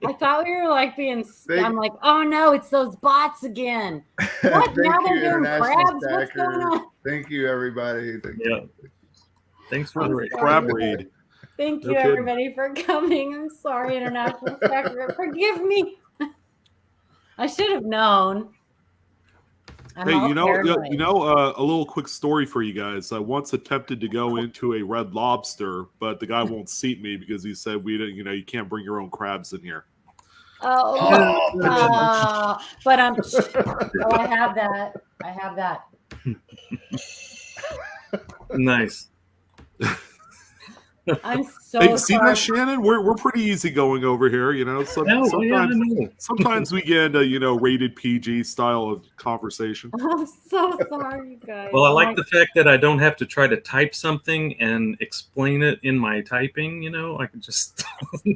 I thought we were being. I'm like, oh no, it's those bots again. What? Now they're doing crabs? What's going on? Thank you, everybody. Thanks for the crab raid. Thank you, everybody, for coming. I'm sorry, International Stacker. Forgive me. I should have known. Hey, a little quick story for you guys. I once attempted to go into a Red Lobster, but the guy won't seat me because he said you can't bring your own crabs in here. But I have that. Nice. I'm so sorry. See that, Shannon? We're pretty easy going over here, sometimes we get into rated PG style of conversation. I'm so sorry, you guys. Well, I like the fact that I don't have to try to type something and explain it in my typing. I can just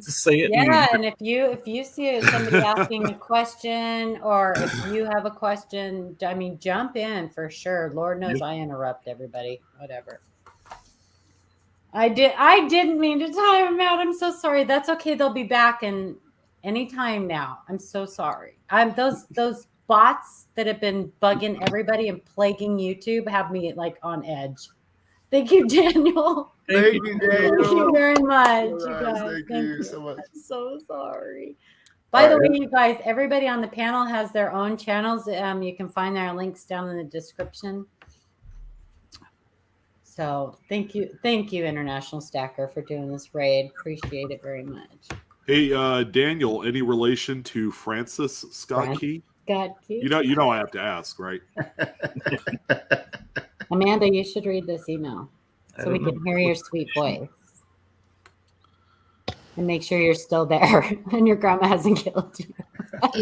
say it. Yeah, and if you see somebody asking a question, or if you have a question, jump in for sure. Lord knows I interrupt everybody. Whatever. I didn't mean to time them out. I'm so sorry. That's okay. They'll be back in any time now. I'm so sorry. Those bots that have been bugging everybody and plaguing YouTube have me on edge. Thank you, Daniel. Thank you, Thank Daniel. you very much, All you right, guys. thank you so much. I'm so sorry. By the All right. way, you guys, everybody on the panel has their own channels. You can find their links down in the description. So thank you, International Stacker, for doing this raid. Appreciate it very much. Hey, Daniel, any relation to Francis Scott Key? God, You know, I have to ask, right? Amanda, you should read this email I so we don't can know. hear your sweet voice. And make sure you're still there and your grandma hasn't killed you.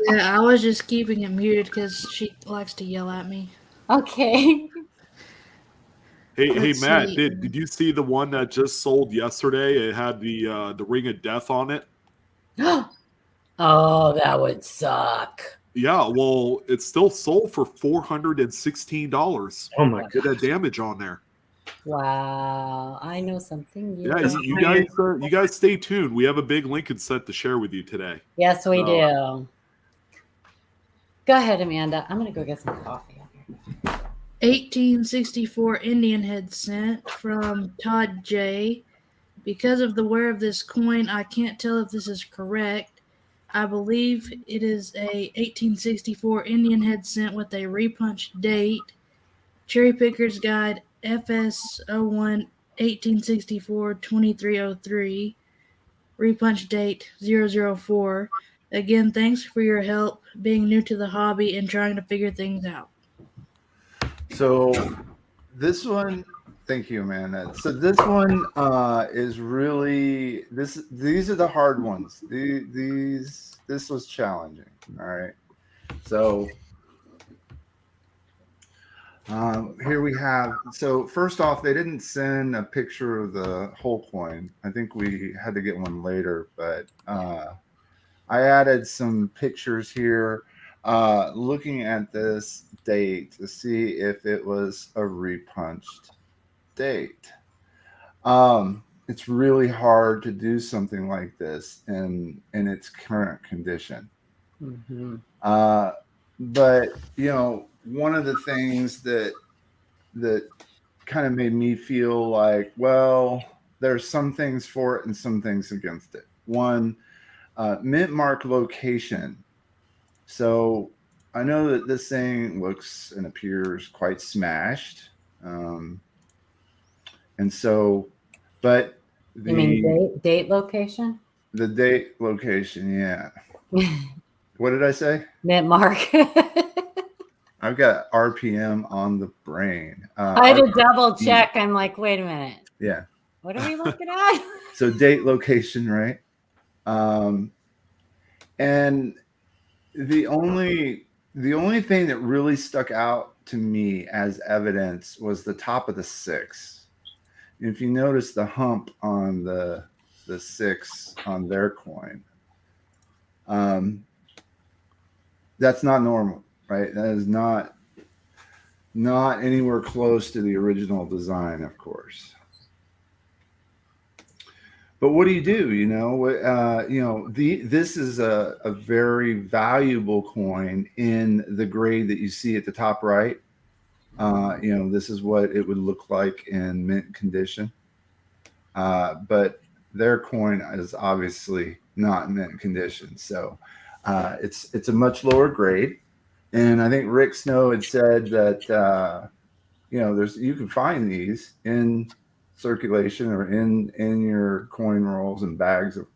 Yeah, I was just keeping it muted because she likes to yell at me. Okay. Hey, Let's Matt, see. did you see the one that just sold yesterday? It had the Ring of Death on it. Oh, that would suck. Yeah, well, it's still sold for $416. Oh my Get god! that damage on there. Wow, I know something. Yeah, Is it you guys stay tuned. We have a big Lincoln set to share with you today. Yes, we do. Go ahead, Amanda. I'm gonna go get some coffee. 1864 Indian head sent from Todd J. Because of the wear of this coin, I can't tell if this is correct. I believe it is a 1864 Indian head cent with a repunched date. Cherry Picker's Guide FS01 1864 2303. Repunch date 004. Again, thanks for your help being new to the hobby and trying to figure things out. So this one, thank you, Amanda. So this one is really these are the hard ones. This was challenging. All right. So here we have. So first off, they didn't send a picture of the whole coin. I think we had to get one later, but I added some pictures here. Looking at this date to see if it was a repunched date. It's really hard to do something like this in its current condition. Mm-hmm. But you know, one of the things that kind of made me feel like, well, there's some things for it and some things against it. One, mint mark location. So I know that this thing looks and appears quite smashed. And so, but You mean date location? the date location, yeah. What did I say? Mint mark. I've got RPM on the brain. I had to double check. I'm like, wait a minute. Yeah. What are we looking at? So date location, right? And the only thing that really stuck out to me as evidence was the top of the 6. If you notice the hump on the 6 on their coin, that's not normal, right? That is not anywhere close to the original design, of course. But what do? You know, this is a very valuable coin in the grade that you see at the top right. You know, this is what it would look like in mint condition. But their coin is obviously not in mint condition. So it's a much lower grade. And I think Rick Snow had said that, you know, you can find these in circulation or in your coin rolls and bags of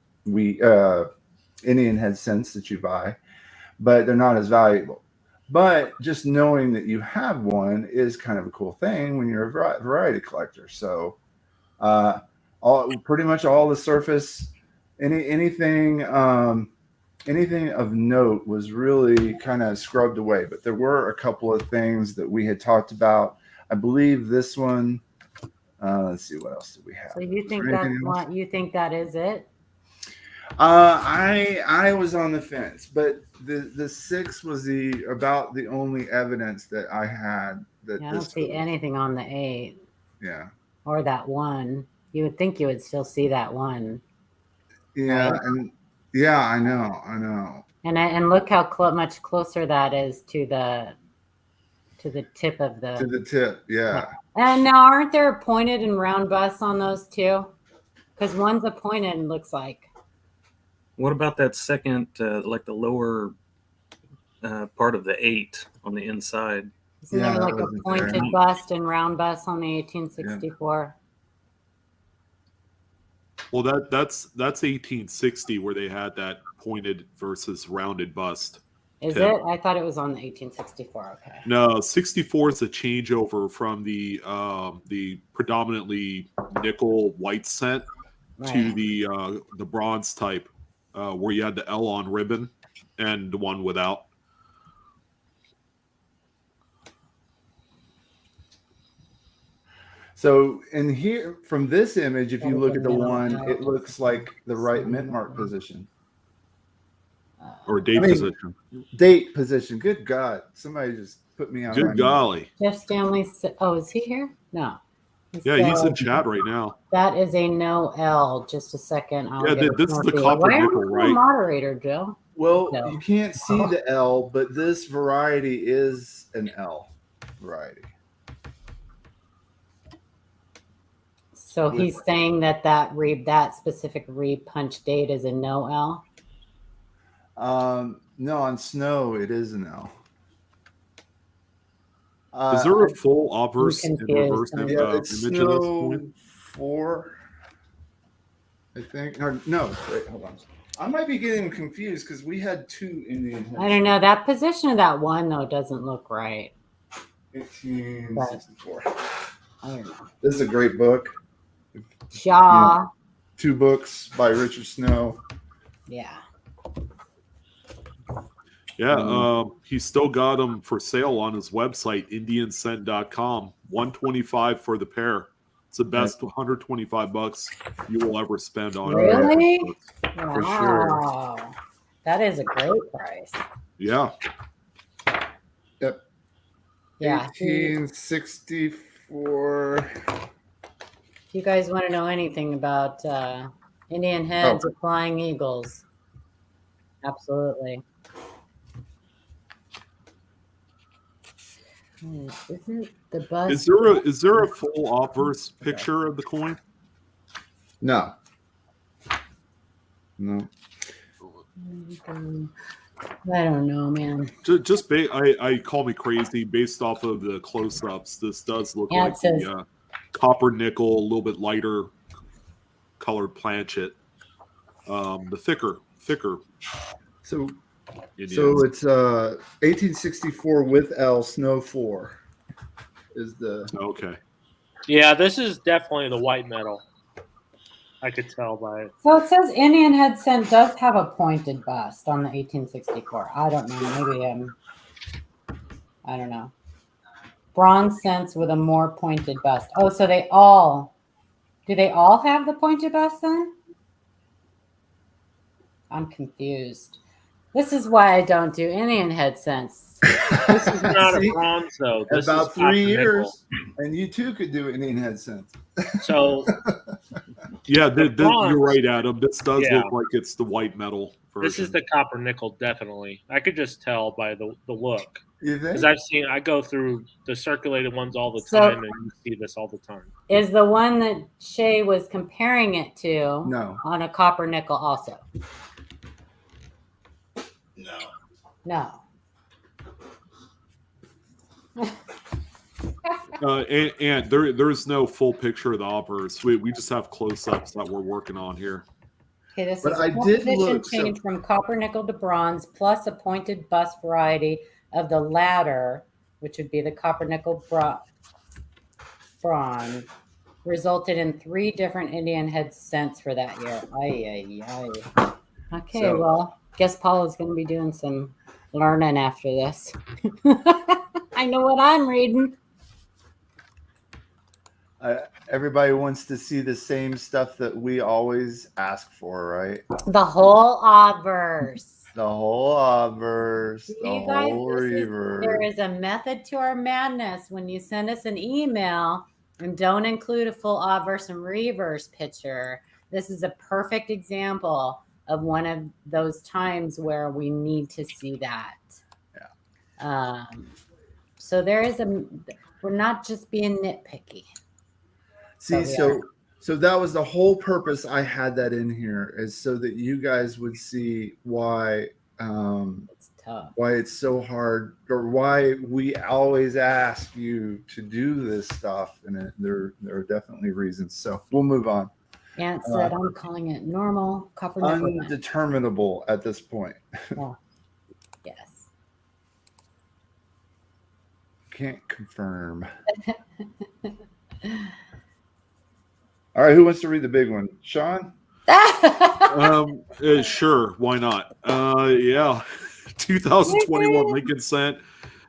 Indian head cents that you buy, but they're not as valuable. But just knowing that you have one is kind of a cool thing when you're a variety collector. So pretty much all the surface, anything of note was really kind of scrubbed away. But there were a couple of things that we had talked about. I believe this one. Let's see, what else do we have? So you think that's what you think that is it? I was on the fence, but the 6 was about the only evidence that I had that I don't see anything on the 8. Yeah. Or that 1. You would think you would still see that 1. Yeah, right? and yeah, I know. And look how much closer that is to to the tip of to the. the tip. Yeah. And now, aren't there pointed and round busts on those too? Because one's a pointed and looks like. What about that second, like the lower part of the 8 on the inside? Isn't Yeah, there that like a wasn't pointed there. bust and round bust on the 1864? Well, that's 1860 where they had that pointed versus rounded bust. Is Tip. it? I thought it was on the 1864. Okay. No, 64 is a changeover from the predominantly nickel white cent to Right. the bronze type, where you had the L on ribbon and the one without. So in here, from this image, if That you is look a at the middle one, note. it looks like the right mint mark position. Or date I mean, position. Date position. Good God. Somebody just put me on my Good golly. Jeff Stanley. Oh, is he here? No. Yeah, he's in So chat right now. that is a no L. Just a second. I'll Yeah, get this is the Murphy. copper Why aren't nickel, you a right? moderator, Joe? Well, No. you can't see the L, but this variety is an L variety. So he's saying that specific repunch date is a no L. No, on snow it is an L. Is there a full obverse and confused. reverse Yeah, Yeah, image it's of this snow point? 4, I think. Or, no, wait, hold on. I might be getting confused because we had 2 Indian heads. I don't know. That position of that one though doesn't look right. 1864. I don't know. This is a great book. Shaw. 2 books by Richard Snow. Yeah. Yeah, he's still got them for sale on his website, indianscent.com. $125 for the pair. It's the best $125 you will ever spend on Really? For sure. Wow. That is a great price. Yeah. Yep. Yeah. 1864. If you guys want to know anything about Indian heads or flying eagles, absolutely. Isn't the bus? Is there a full obverse picture of the coin? No. No. I don't know, man. I call me crazy based off of the close-ups. This does look Yeah, like it says- the copper nickel, a little bit lighter colored planchet. The thicker. So Indians. So it's 1864 with L snow 4 is the Okay. Yeah, this is definitely the white metal. I could tell by it. So it says Indian head scent does have a pointed bust on the 1864. I don't know. Maybe I don't know. Bronze scents with a more pointed bust. Oh, so do they all have the pointed bust then? I'm confused. This is why I don't do Indian head scents. This is not See, a bronze though. This about is 3 copper years, and you too could do Indian head scent. nickel. So Yeah, The bronze. you're right, Adam. This does Yeah. look like it's the white metal version. this is the copper nickel, definitely. I could just tell by the look. You think? Because I go through the circulated ones all the So- time, and you see this all the time. Is the one that Shay was comparing it to No. on a copper nickel also? No. And there's no full picture of the obverse. We just have close-ups that we're working on here. Okay, this But is I a did composition look, change from copper nickel to bronze plus a pointed bust variety of the latter, which would be the copper nickel bronze, resulted in 3 different Indian head scents for that year. Ay, ay, ay. Okay, So- well, guess Paula's going to be doing some learning after this. I know what I'm reading. Everybody wants to see the same stuff that we always ask for, right? The whole obverse. The whole obverse, the You guys, whole there reverse. is a method to our madness. When you send us an email and don't include a full obverse and reverse picture, this is a perfect example of one of those times where we need to see that. Yeah. So we're not just being nitpicky. See, But we are. so that was the whole purpose I had that in here, is so that you guys would see why It's tough. why it's so hard, or why we always ask you to do this stuff, and there are definitely reasons. So we'll move on. Ant said, I'm calling it normal copper nickel. Undeterminable at this point. Yeah. Yes. Can't confirm. All right, who wants to read the big one? Sean? Sure, why not? Yeah, 2021 Lincoln Cent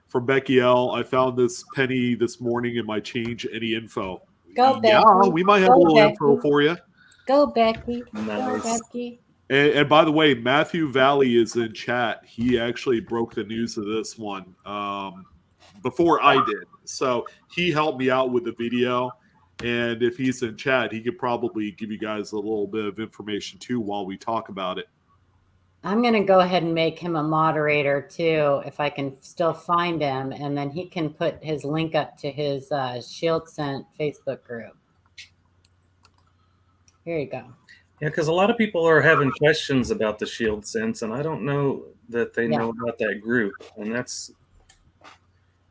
from Becky L. I found this penny this morning in my change any info. Go, Becky. Yeah, we might have a little info for you. Go, Becky. Nice. Go, Becky. And by the way, Matthew Valley is in chat. He actually broke the news of this one before I did. So he helped me out with the video. And if he's in chat, he could probably give you guys a little bit of information too while we talk about it. I'm going to go ahead and make him a moderator too, if I can still find him. And then he can put his link up to his Shield Scent Facebook group. Here you go. Yeah, because a lot of people are having questions about the Shield Scents, and I don't know that they know about that group. And that's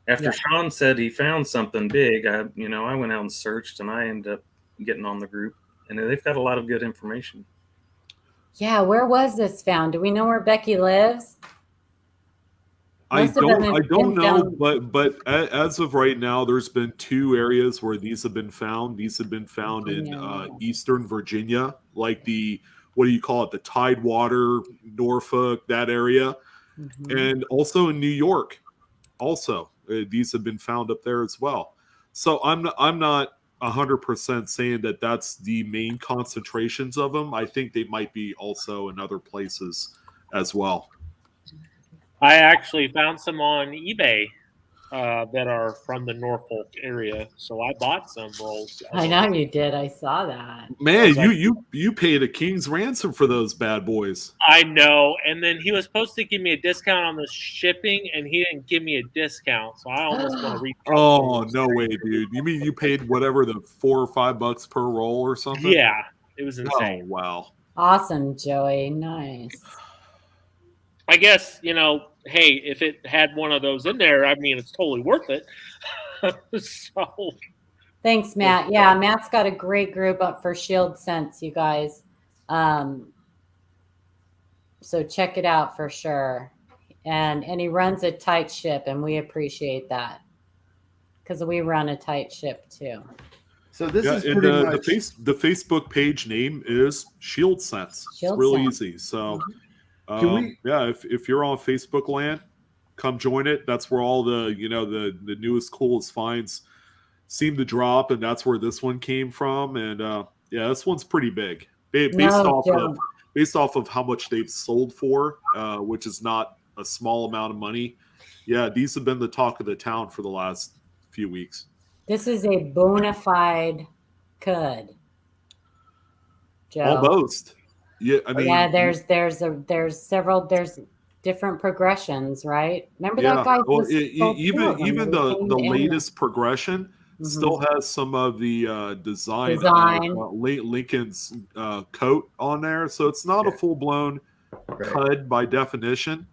after Sean said he found something big. I went out and searched, and I ended up getting on the group, and they've got a lot of good information. Yeah, where was this found? Do we know where Becky lives? I don't know, but as of right now, there's been 2 areas where these have been found. These have been found in Eastern Virginia, like the Tidewater, Norfolk, that area, and also in New York. Also, these have been found up there as well. So I'm not 100% saying that that's the main concentrations of them. I think they might be also in other places as well. I actually found some on eBay that are from the Norfolk area, so I bought some rolls. I know you did. I saw that. Man, you paid a king's ransom for those bad boys. I know, and then he was supposed to give me a discount on the shipping, and he didn't give me a discount, so I almost want to reach out. Oh, no way, dude! You mean you paid whatever, the $4 or $5 per roll or something? Yeah, it was insane. Oh, wow! Awesome, Joey. Nice. I guess, hey, if it had one of those in there, I mean, it's totally worth it. So, thanks, Matt. Yeah, Matt's got a great group up for Shield Scents, you guys. So check it out for sure. And he runs a tight ship, and we appreciate that because we run a tight ship too. So this is pretty much the Facebook page name is Shield Scents. It's real easy. So. If you're on Facebook land, come join it. That's where all the the newest coolest finds seem to drop, and that's where this one came from. And this one's pretty big, based off of how much they've sold for, which is not a small amount of money. Yeah, these have been the talk of the town for the last few weeks. This is a bona fide cud, Joe. Almost. Yeah, I mean, there's different progressions, right? Remember that guy? Well, even the latest progression still has some of the design. Lincoln's coat on there, so it's not a full blown cud by definition.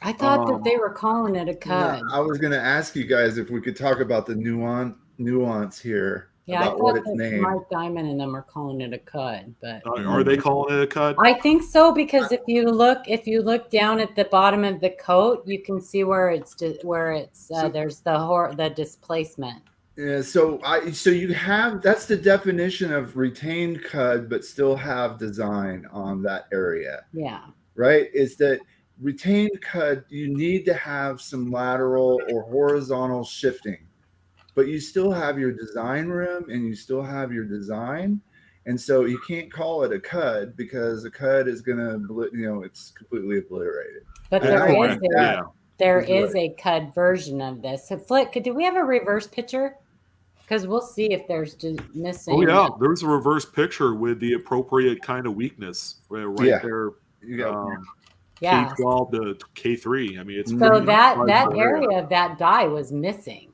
I thought that they were calling it a cud. Yeah, I was going to ask you guys if we could talk about the nuance here. Yeah, I thought that Mark Diamond and them are calling it a cud, but are they calling it a cud? I think so, because if you look down at the bottom of the coat, you can see where it's there's the displacement. Yeah, so you have, that's the definition of retained cud, but still have design on that area. Yeah. Right? Is that retained cud, you need to have some lateral or horizontal shifting. But you still have your design room and you still have your design. And so you can't call it a cud, because a cud is going to, it's completely obliterated. But there is a cud version of this. So Flick, do we have a reverse picture? Because we'll see if there's missing. Oh, yeah. There's a reverse picture with the appropriate kind of weakness right there. You got Yeah. K12 to K3. I mean, it's So pretty that sizable area of that die was missing,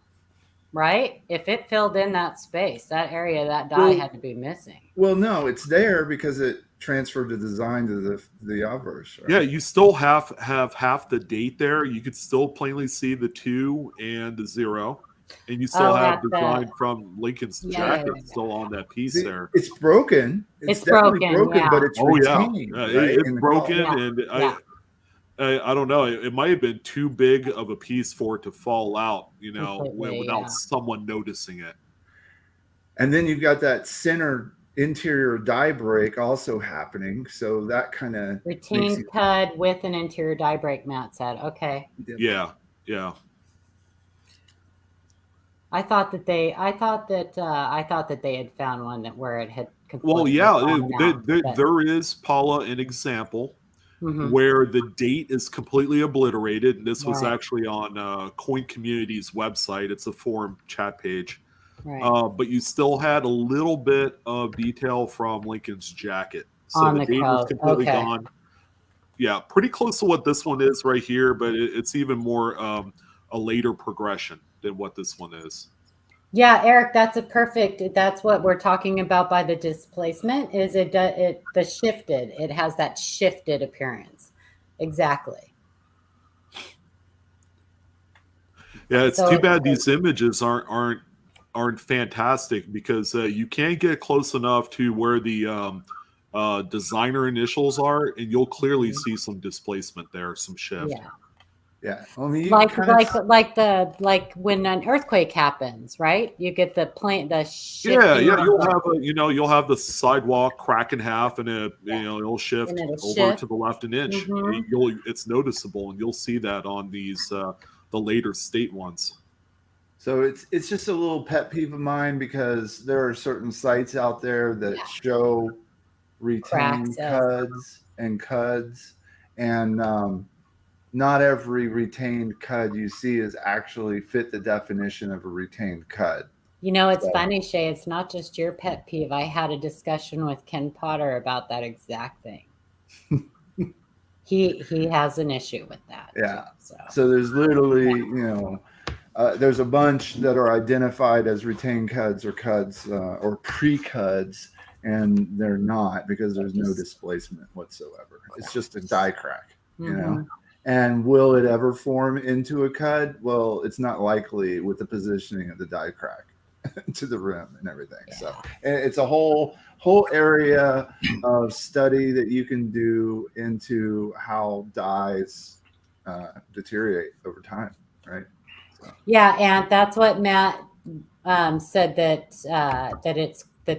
right? If it filled in that space, that area of that die had to be missing. Well, no, it's there because it transferred the design to the obverse. Right? Yeah, you still have half the date there. You could still plainly see the 2 and the 0, and you still have at the design from Lincoln's jacket still on that piece See, there. it's broken. It's definitely broken, yeah. but it's Oh yeah, retained. Right? it's in the broken, color. and Yeah. I don't know. It might have been too big of a piece for it to fall out, Completely, without yeah. someone noticing it. And then you've got that center interior die break also happening. So that kind of Retained cud with an interior die break, Matt said. Okay. Yeah. I thought that they had found one where it had Well, completely fallen out, there is, Paula, an example where the date is completely obliterated, and this was Right. actually on Coin Community's website. It's a forum chat page. Right. But you still had a little bit of detail from Lincoln's jacket. So On the the date was code. completely Okay. gone. Yeah, pretty close to what this one is right here, but it's even more a later progression than what this one is. Yeah, Eric, that's what we're talking about by the displacement, is the shifted. It has that shifted appearance. Exactly. Yeah, it's too bad these images aren't fantastic, because you can't get close enough to where the designer initials are, and you'll clearly see some displacement there, some shift. Yeah. I mean, like when an earthquake happens, right? You get the shifting. Yeah. You'll have the sidewalk crack in half, and it'll shift over to the left an inch. It's noticeable, and you'll see that on these the later state ones. So it's just a little pet peeve of mine, because there are certain sites out there that show retained cuds, and not every retained cud you see is actually fit the definition of a retained cud. It's funny, Shay. It's not just your pet peeve. I had a discussion with Ken Potter about that exact thing. He has an issue with that. Yeah. Too, so there's literally, there's a bunch that are identified as retained cuds or cuds or pre-cuds, and they're not, because there's no displacement whatsoever. It's just a die crack, And will it ever form into a cud? Well, it's not likely with the positioning of the die crack to the rim and everything. Yeah. So it's a whole area of study that you can do into how dies deteriorate over time, right? So. Yeah, and that's what Matt said, that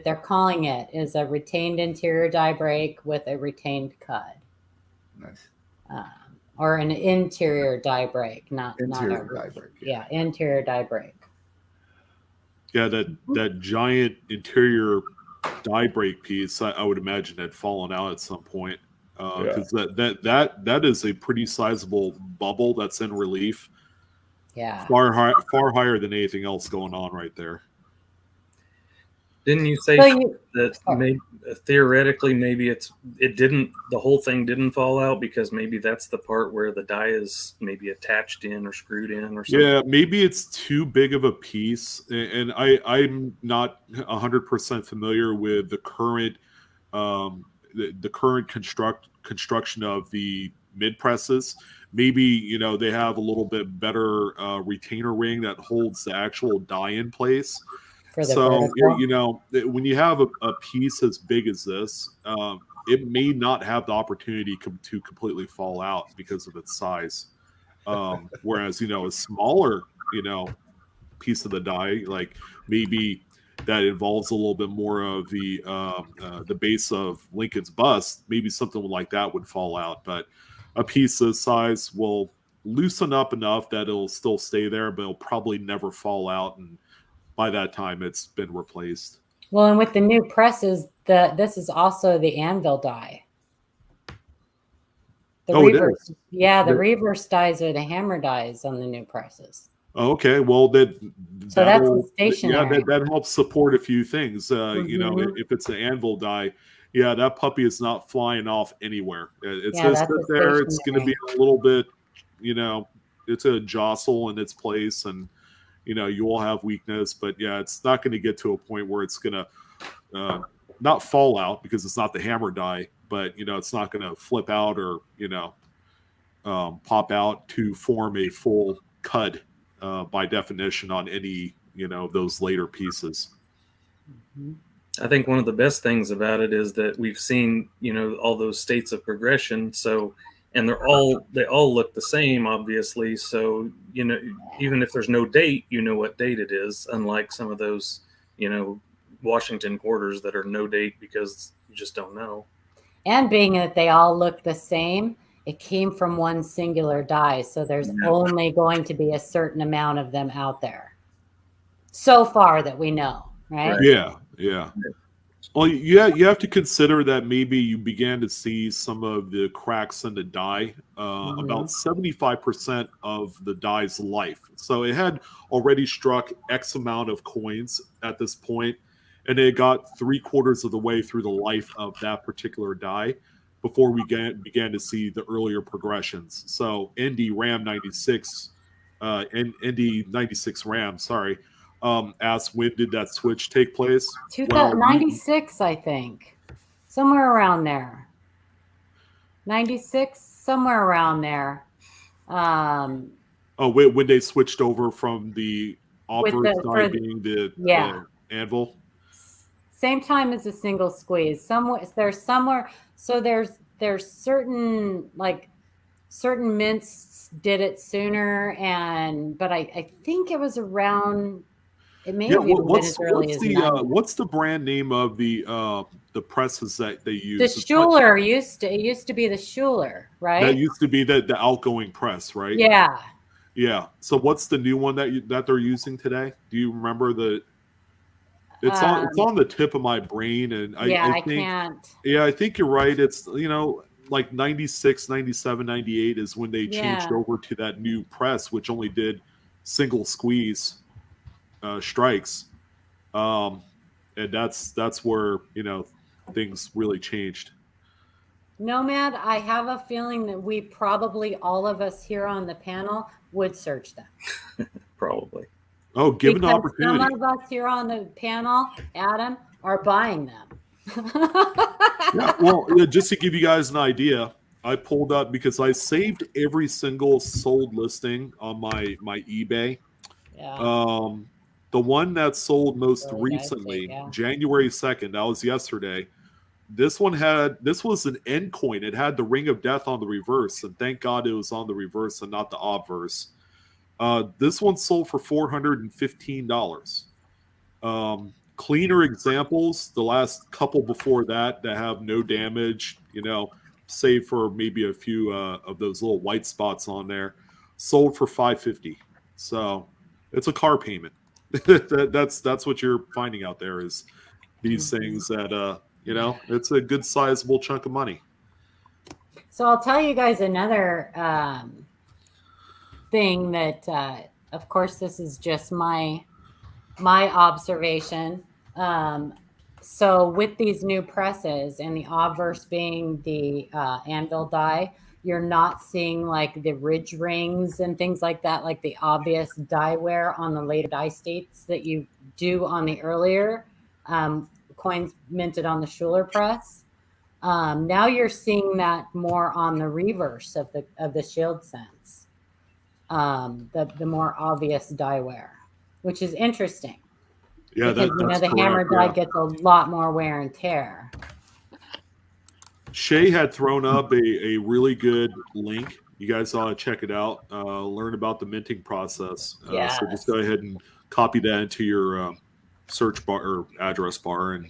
they're calling it is a retained interior die break with a retained cud. Nice. Or an interior die break, not interior die break. Yeah, interior die break. Yeah, that giant interior die break piece, I would imagine, had fallen out at some point, because that is a pretty sizable bubble that's in relief. Yeah, far higher than anything else going on right there. Didn't you say that theoretically maybe the whole thing didn't fall out because maybe that's the part where the die is maybe attached in or screwed in or something? Yeah, maybe it's too big of a piece, and I'm not 100% familiar with the current the current construction of the mid presses. Maybe they have a little bit better retainer ring that holds the actual die in place. So when you have a piece as big as this, it may not have the opportunity to completely fall out because of its size. Whereas a smaller piece of the die, like maybe that involves a little bit more of the base of Lincoln's bust, maybe something like that would fall out. But a piece this size will loosen up enough that it'll still stay there, but it'll probably never fall out, and by that time it's been replaced. Well, and with the new presses, this is also the anvil die. Reverse, the reverse dies are the hammer dies on the new presses. Okay, well that's stationary. That helps support a few things. If it's an anvil die, yeah, that puppy is not flying off anywhere. It's Yeah, going to that's sit a there. It's going to be stationary. a little bit, it's a jostle in its place, and you will have weakness, but yeah, it's not going to get to a point where it's going to not fall out because it's not the hammer die, but it's not going to flip out or pop out to form a full cud by definition on any of those later pieces. Mhm. I think one of the best things about it is that we've seen, all those states of progression. So, and they all look the same, obviously. So, even if there's no date, what date it is, unlike some of those, Washington quarters that are no date because you just don't know. And being that they all look the same, it came from one singular die. So there's only going to be a certain amount of them out there. So far that we know, right? Yeah. Well, you have to consider that maybe you began to see some of the cracks in the die about 75% of the die's life. So it had already struck X amount of coins at this point, and it got 3/4 of the way through the life of that particular die before we began to see the earlier progressions. So ND Ram 96, ND 96 Ram, sorry. Asked when did that switch take place? 96, I think. Somewhere around there. 96, somewhere around there. When they switched over from the obverse die the being the anvil? Same time as a single squeeze. There's somewhere. So there's certain mints did it sooner, but I think it was around. It may have even been as early as 90. What's the brand name of the presses that they use? The Schuler used to be the Schuler, right? That used to be the outgoing press, right? Yeah. Yeah. So what's the new one that they're using today? Do you remember it's on the tip of my brain, and I think, can't. Yeah, I think you're right. It's like 96, 97, 98 is when they changed over to that new press, which only did single squeeze strikes, and that's where things really changed. Nomad, I have a feeling that we probably, all of us here on the panel, would search them. Probably. Oh, given the opportunity. Some of us here on the panel, Adam, are buying them. Yeah, well, just to give you guys an idea, I pulled up because I saved every single sold listing on my eBay. Yeah. The one that sold most recently, January 2nd, that was yesterday. This was an end coin. It had the Ring of Death on the reverse, and thank God it was on the reverse and not the obverse. This one sold for $415. Cleaner examples, the last couple before that have no damage, save for maybe a few of those little white spots on there, sold for $550. So it's a car payment. That's what you're finding out there is these things that it's a good sizable chunk of money. So I'll tell you guys another thing that of course this is just my observation. So with these new presses and the obverse being the anvil die, you're not seeing like the ridge rings and things like that, like the obvious die wear on the later die states that you do on the earlier coins minted on the Schuler press. Now you're seeing that more on the reverse of the shield sense, the more obvious die wear, which is interesting. Yeah, because the hammer die gets a lot more wear and tear. Shay had thrown up a really good link. You guys ought to check it out. Learn about the minting process. So just go ahead and copy that into your search bar or address bar, and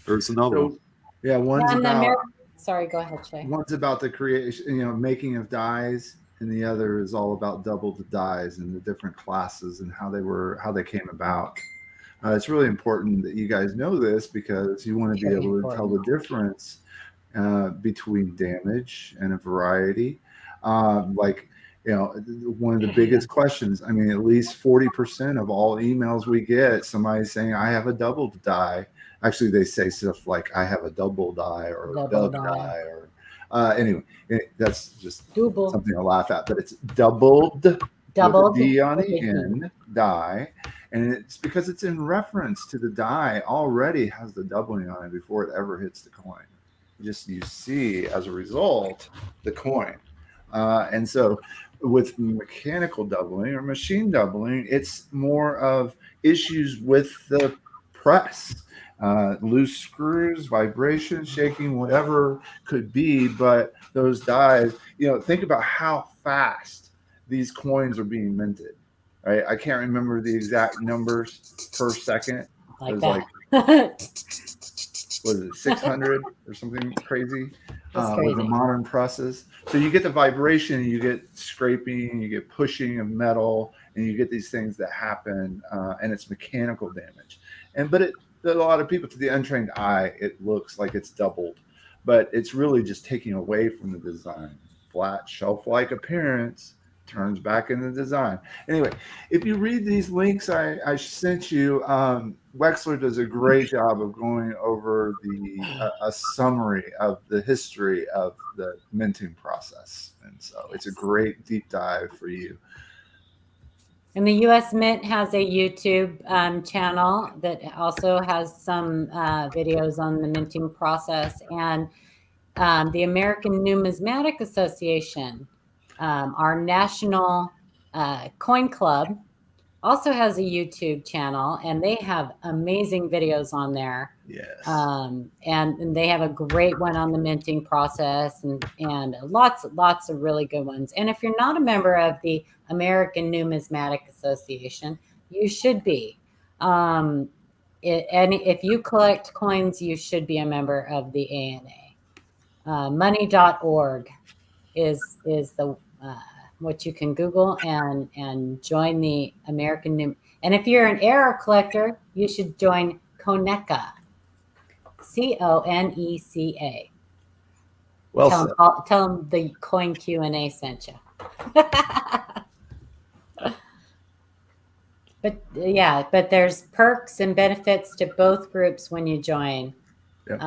there's another one. Yeah, one's about. Sorry, go ahead, Shay. One's about the creation, making of dies, and the other is all about double the dies and the different classes and how they came about. It's really important that you guys know this because you want to be able to tell the difference between damage and a variety. Like You know, one of the biggest questions. I mean, at least 40% of all emails we get, somebody saying, "I have a double die." Actually, they say stuff like, "I have a double die" or Double "dub die. die," or anyway, that's just Double. something to laugh at. But it's doubled with a D on with the a D. end, die, and it's because it's in reference to the die already has the doubling on it before it ever hits the coin. Just you see as a result the coin, and so with mechanical doubling or machine doubling, it's more of issues with the press, loose screws, vibration, shaking, whatever could be. But those dies, you know, think about how fast these coins are being minted. Right? I can't remember the exact numbers per second. Like It was that. like, what is it, 600 or something crazy, That's with the crazy. modern presses. So you get the vibration, you get scraping, you get pushing of metal, and you get these things that happen, and it's mechanical damage. But a lot of people, to the untrained eye, it looks like it's doubled, but it's really just taking away from the design. Flat shelf-like appearance turns back into design. Anyway, if you read these links I sent you, Wexler does a great job of going over a summary of the history of the minting process. And so it's a great deep dive for you. And the U.S. Mint has a YouTube channel that also has some videos on the minting process. And the American Numismatic Association, our national coin club, also has a YouTube channel, and they have amazing videos on there. Yes. And they have a great one on the minting process, and lots of really good ones. And if you're not a member of the American Numismatic Association, you should be. And if you collect coins, you should be a member of the ANA. Money.org is the what you can Google and join the American Nim. And if you're an error collector, you should join Coneca. Coneca. Well Tell said. tell them the Coin Q&A sent you. But there's perks and benefits to both groups when you join. Yep.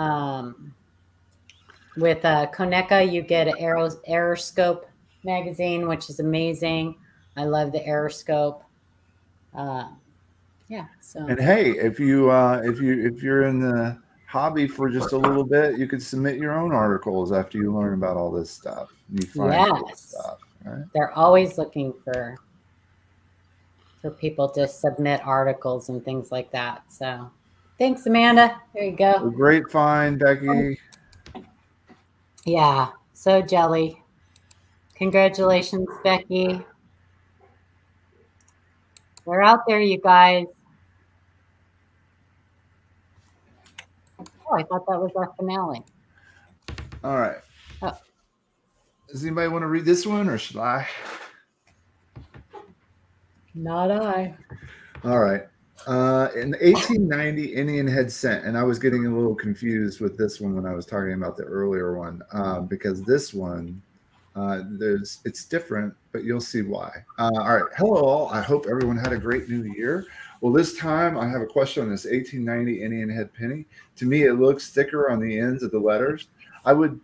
With Coneca, you get an Aeroscope magazine, which is amazing. I love the Aeroscope. Yeah. So. And hey, if you're in the hobby for just a little bit, you could submit your own articles after you learn about all this stuff. You find cool stuff, right? They're always looking for people to submit articles and things like that. So thanks, Amanda. There you go. Well, great find, Becky. Yeah, so jelly. Congratulations, Becky. We're out there, you guys. Oh, I thought that was our finale. All right. Oh. Does anybody want to read this one, or should I? Not I. All right. In 1890, Indian Head Scent, and I was getting a little confused with this one when I was talking about the earlier one, because this one, it's different, but you'll see why. All right. Hello, all. I hope everyone had a great new year. Well, this time I have a question on this 1890 Indian Head penny. To me, it looks thicker on the ends of the letters. I would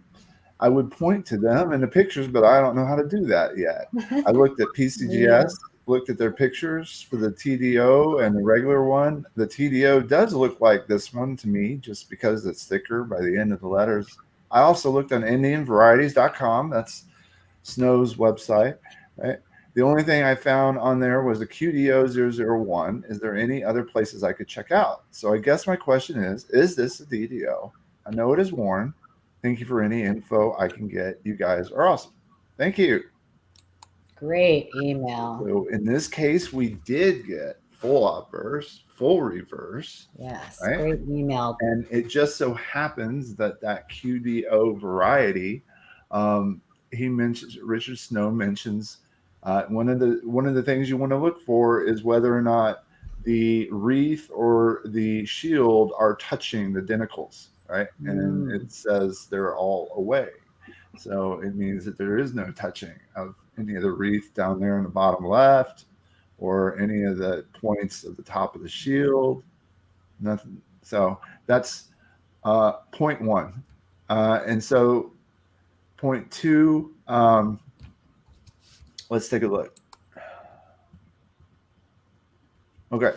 point to them in the pictures, but I don't know how to do that yet. I looked at PCGS, looked at their pictures for the TDO and the regular one. The TDO does look like this one to me, just because it's thicker by the end of the letters. I also looked on IndianVarieties.com. That's Snow's website, right? The only thing I found on there was the QDO001. Is there any other places I could check out? So I guess my question is this a DDO? I know it is worn. Thank you for any info I can get. You guys are awesome. Thank you. Great email. So in this case, we did get full obverse, full reverse. Yes, right? Great email. And it just so happens that QDO variety, Richard Snow mentions, one of the things you want to look for is whether or not the wreath or the shield are touching the denticles, right? And it says they're all away. So it means that there is no touching of any of the wreath down there in the bottom left or any of the points of the top of the shield. Nothing. So that's point one. And so point two, let's take a look. Okay.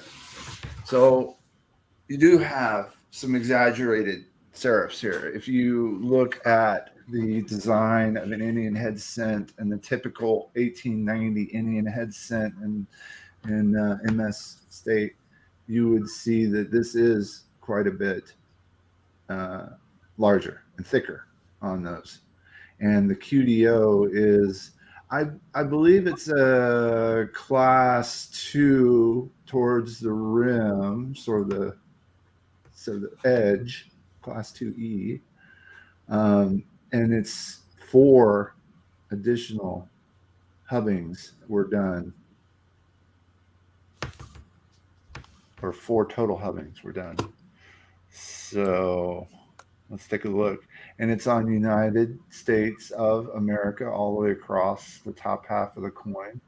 So you do have some exaggerated serifs here. If you look at the design of an Indian head cent and the typical 1890 Indian head cent in MS state, you would see that this is quite a bit larger and thicker on those. And the QDO is, I believe it's a class 2 towards the rim, sort of the edge, class 2E. And it's 4 additional hubbings were done, or 4 total hubbings were done. So let's take a look. And it's on United States of America all the way across the top half of the coin.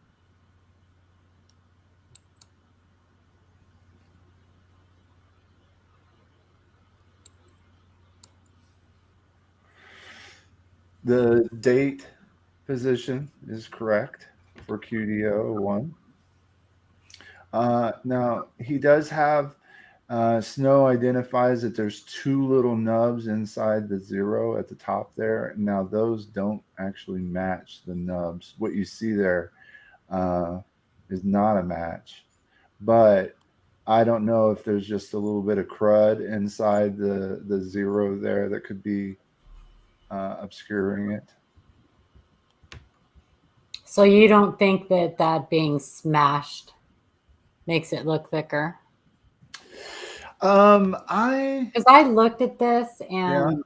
The date position is correct for QDO1. Now, he does have, Snow identifies that there's 2 little nubs inside the 0 at the top there. Now, those don't actually match the nubs. What you see there is not a match. But I don't know if there's just a little bit of crud inside the 0 there that could be obscuring it. So you don't think that being smashed makes it look thicker? Because I looked at this and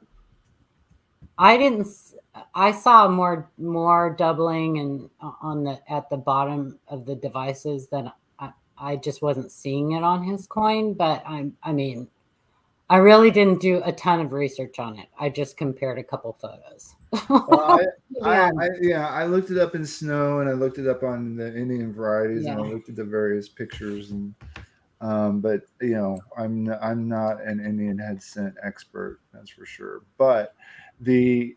I saw more doubling and at the bottom of the devices than I just wasn't seeing it on his coin. But I mean, I really didn't do a ton of research on it. I just compared a couple photos. I looked it up in Snow and I looked it up on the Indian varieties and I looked at the various pictures and but you know, I'm not an Indian head cent expert, that's for sure. But I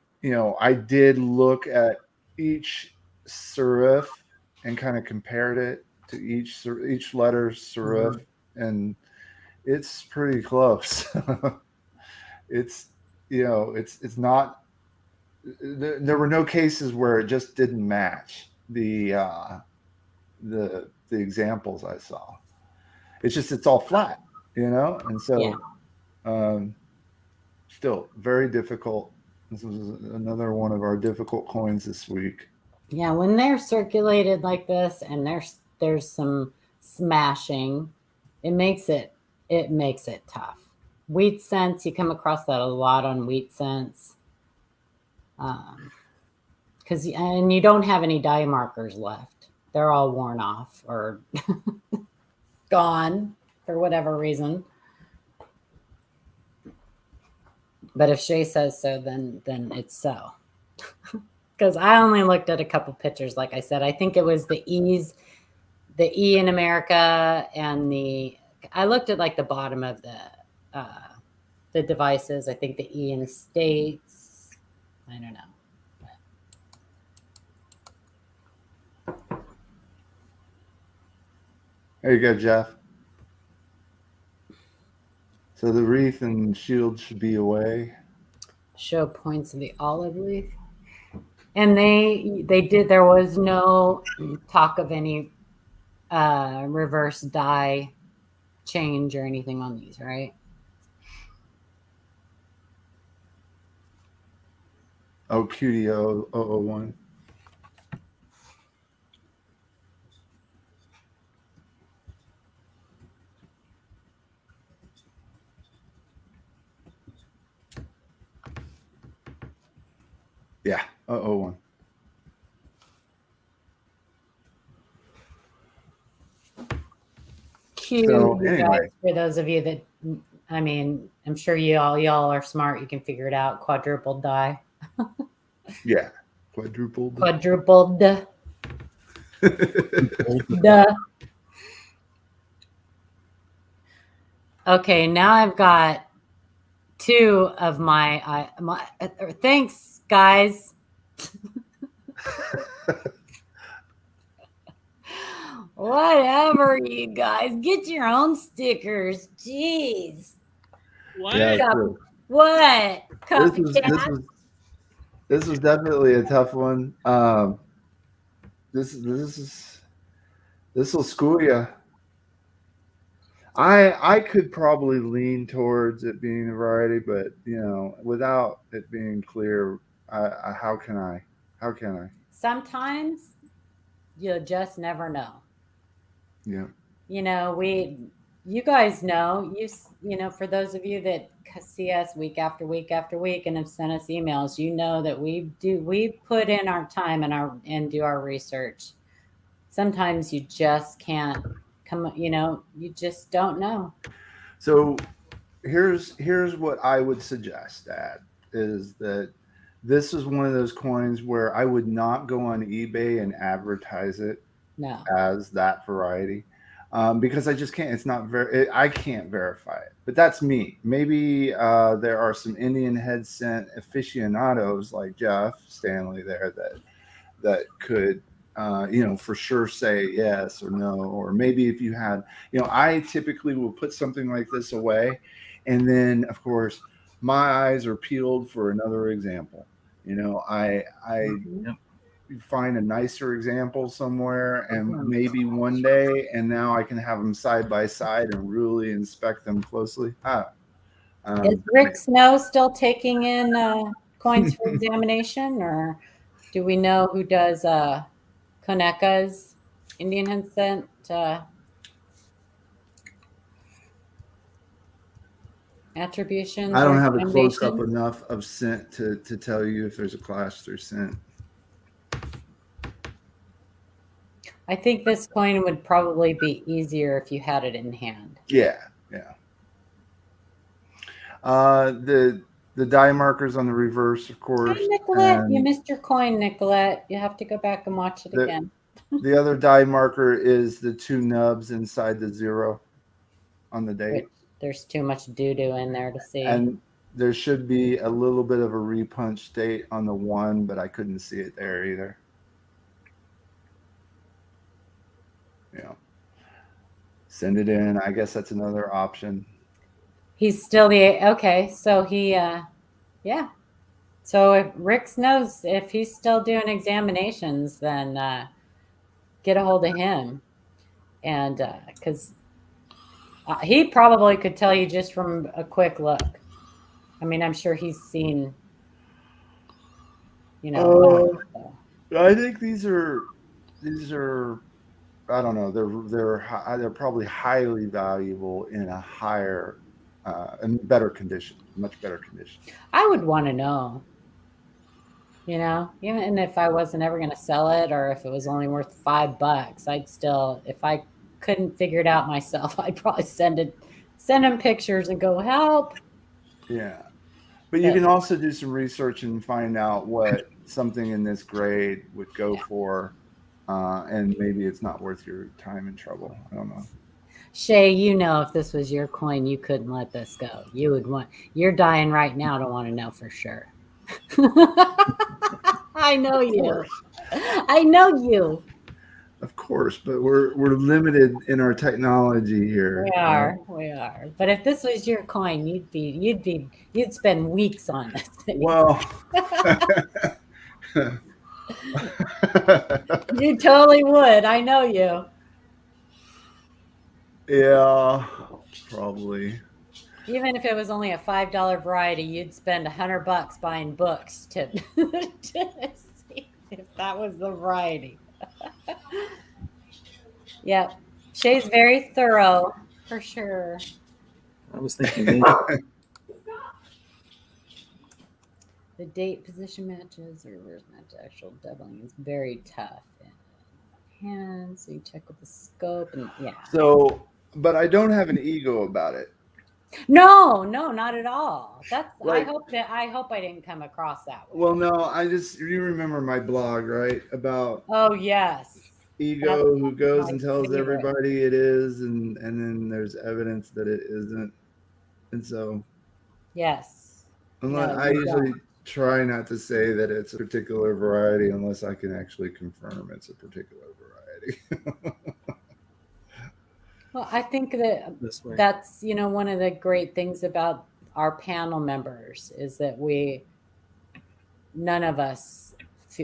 did look at each serif and kind of compared it to each letter's serif, and it's pretty close. It's not. There were no cases where it just didn't match the examples I saw. It's all flat, and so still very difficult. This was another one of our difficult coins this week. Yeah, when they're circulated like this and there's some smashing, it makes it tough. Wheat cents, you come across that a lot on wheat cents. And you don't have any dye markers left. They're all worn off or gone for whatever reason. But if Shay says so, then it's so. Because I only looked at a couple pictures, like I said. I think it was the E in America and I looked at like the bottom of the devices. I think the E in the States. I don't know. There you go, Jeff. So the wreath and shield should be away. Show points of the olive leaf. And they did, there was no talk of any reverse dye change or anything on these, right? Oh, QDO 001. Yeah, 001. So, anyway, for those of you that, I mean, I'm sure y'all are smart. You can figure it out. Quadruple dye. Yeah. Quadrupled. Quadrupled. Duh. Okay, now I've got two of my thanks, guys. Whatever, you guys. Get your own stickers. Jeez. What? Yeah, Cup- true. What? This was definitely a tough one. This will school you. I could probably lean towards it being a variety, but without it being clear, how can I? How can I? Sometimes you'll just never know. Yeah. You guys know, for those of you that see us week after week after week and have sent us emails, you know that we put in our time and do our research. Sometimes you just can't you just don't know. So here's what I would suggest, Dad, is that this is one of those coins where I would not go on eBay and advertise it as that variety. Because I just can't. It's not I can't verify it, but that's me. Maybe there are some Indian head scent aficionados like Jeff Stanley there that could, for sure say yes or no. Or maybe if you had, I typically will put something like this away, and then of course my eyes are peeled for another example. I find a nicer example somewhere, and maybe one day, and now I can have them side by side and really inspect them closely. Is Rick Snow still taking in coins for examination, or do we know who does Koneka's Indian head scent? Attributions. I don't have a close up enough of scent to tell you if there's a class through scent. I think this coin would probably be easier if you had it in hand. Yeah. The die markers on the reverse, of course. Hey, Nicolette, you missed your coin, Nicolette. You have to go back and watch it again. The other die marker is the two nubs inside the 0 on the date. There's too much doo-doo in there to see. And there should be a little bit of a repunch date on the 1, but I couldn't see it there either. Send it in. I guess that's another option. He's still okay. So yeah. So if Rick knows if he's still doing examinations, then get a hold of him, and because he probably could tell you just from a quick look. I mean, I'm sure he's seen. I think these are. I don't know. They're probably highly valuable in a higher and better condition, much better condition. I would want to know. Even if I wasn't ever going to sell it, or if it was only worth $5, I'd still, if I couldn't figure it out myself, I'd probably send him pictures and go, help. Yeah. But you can also do some research and find out what something in this grade would go for. And maybe it's not worth your time and trouble. I don't know. Shay, if this was your coin, you couldn't let this go. You're dying right now to want to know for sure. I know you. I know you. Of course, but we're limited in our technology here. We are. But if this was your coin, you'd spend weeks on this thing. Well, you totally would. I know you. Yeah, probably. Even if it was only a $5 variety, you'd spend $100 buying books to see if that was the variety. Yep. Shay's very thorough, for sure. I was thinking the date position matches or reverse match actual doubling is very tough. So you check with the scope and yeah. So, but I don't have an ego about it. No, not at all. That's Like- I hope I didn't come across that way. Well, no, you remember my blog, right? About Oh yes. ego who goes my and tells favorite. everybody it is, and then there's evidence that it isn't. And so Yes. I usually try not to say that it's a particular variety unless I can actually confirm it's a particular variety. Well, I think that This way. that's, one of the great things about our panel members is that none of us,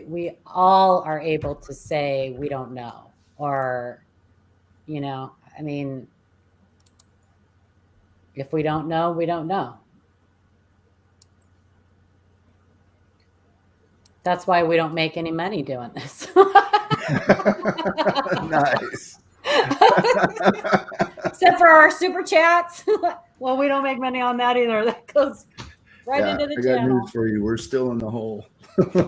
we all are able to say we don't know, or, I mean, if we don't know, we don't know. That's why we don't make any money doing this. Nice. Except for our super chats. Well, we don't make money on that either. That goes right into the I got channel. news for you. We're still in the hole.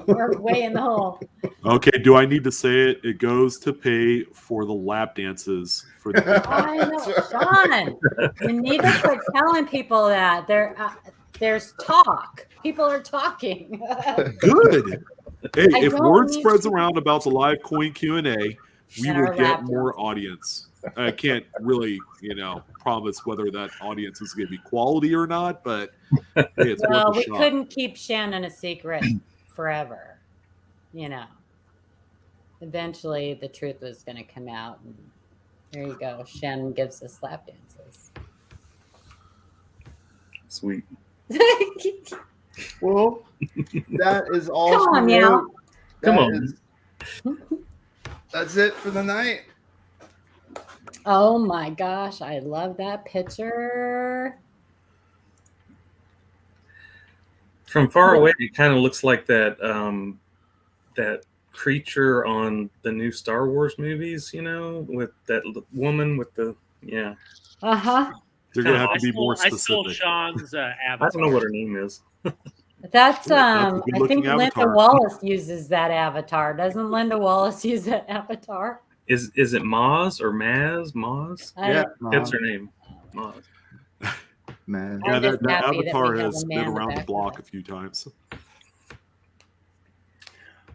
We're way in the hole. Okay, do I need to say it? It goes to pay for the lap dances for the I know, Sean. You need to quit telling people that there's talk. People are talking. good. Hey, I if don't word need spreads to- around about the live coin Q&A, we And will our get lap more dances. audience. I can't really, promise whether that audience is going to be quality or not, but hey, it's Well, worth a we shot. couldn't keep Shannon a secret forever. Eventually the truth was going to come out. And there you go. Shannon gives us lap dances. Sweet. Well, that is all. Come on, she meow. wrote. Come That on. That's it for the night. Oh my gosh, I love that picture. From far away, it kind of looks like that that creature on the new Star Wars movies, with that woman with the Uh-huh. They're going to have I to be more stole specific. Sean's I avatar. don't know what her name is. That's a I good-looking think Linda avatar. Wallace uses that avatar. Doesn't Linda Wallace use that avatar? Is it Maz or Maz? Maz? I- That's her name. Maz. Man. Yeah, I'm just that happy that avatar we have has a been man around the back block with a few times.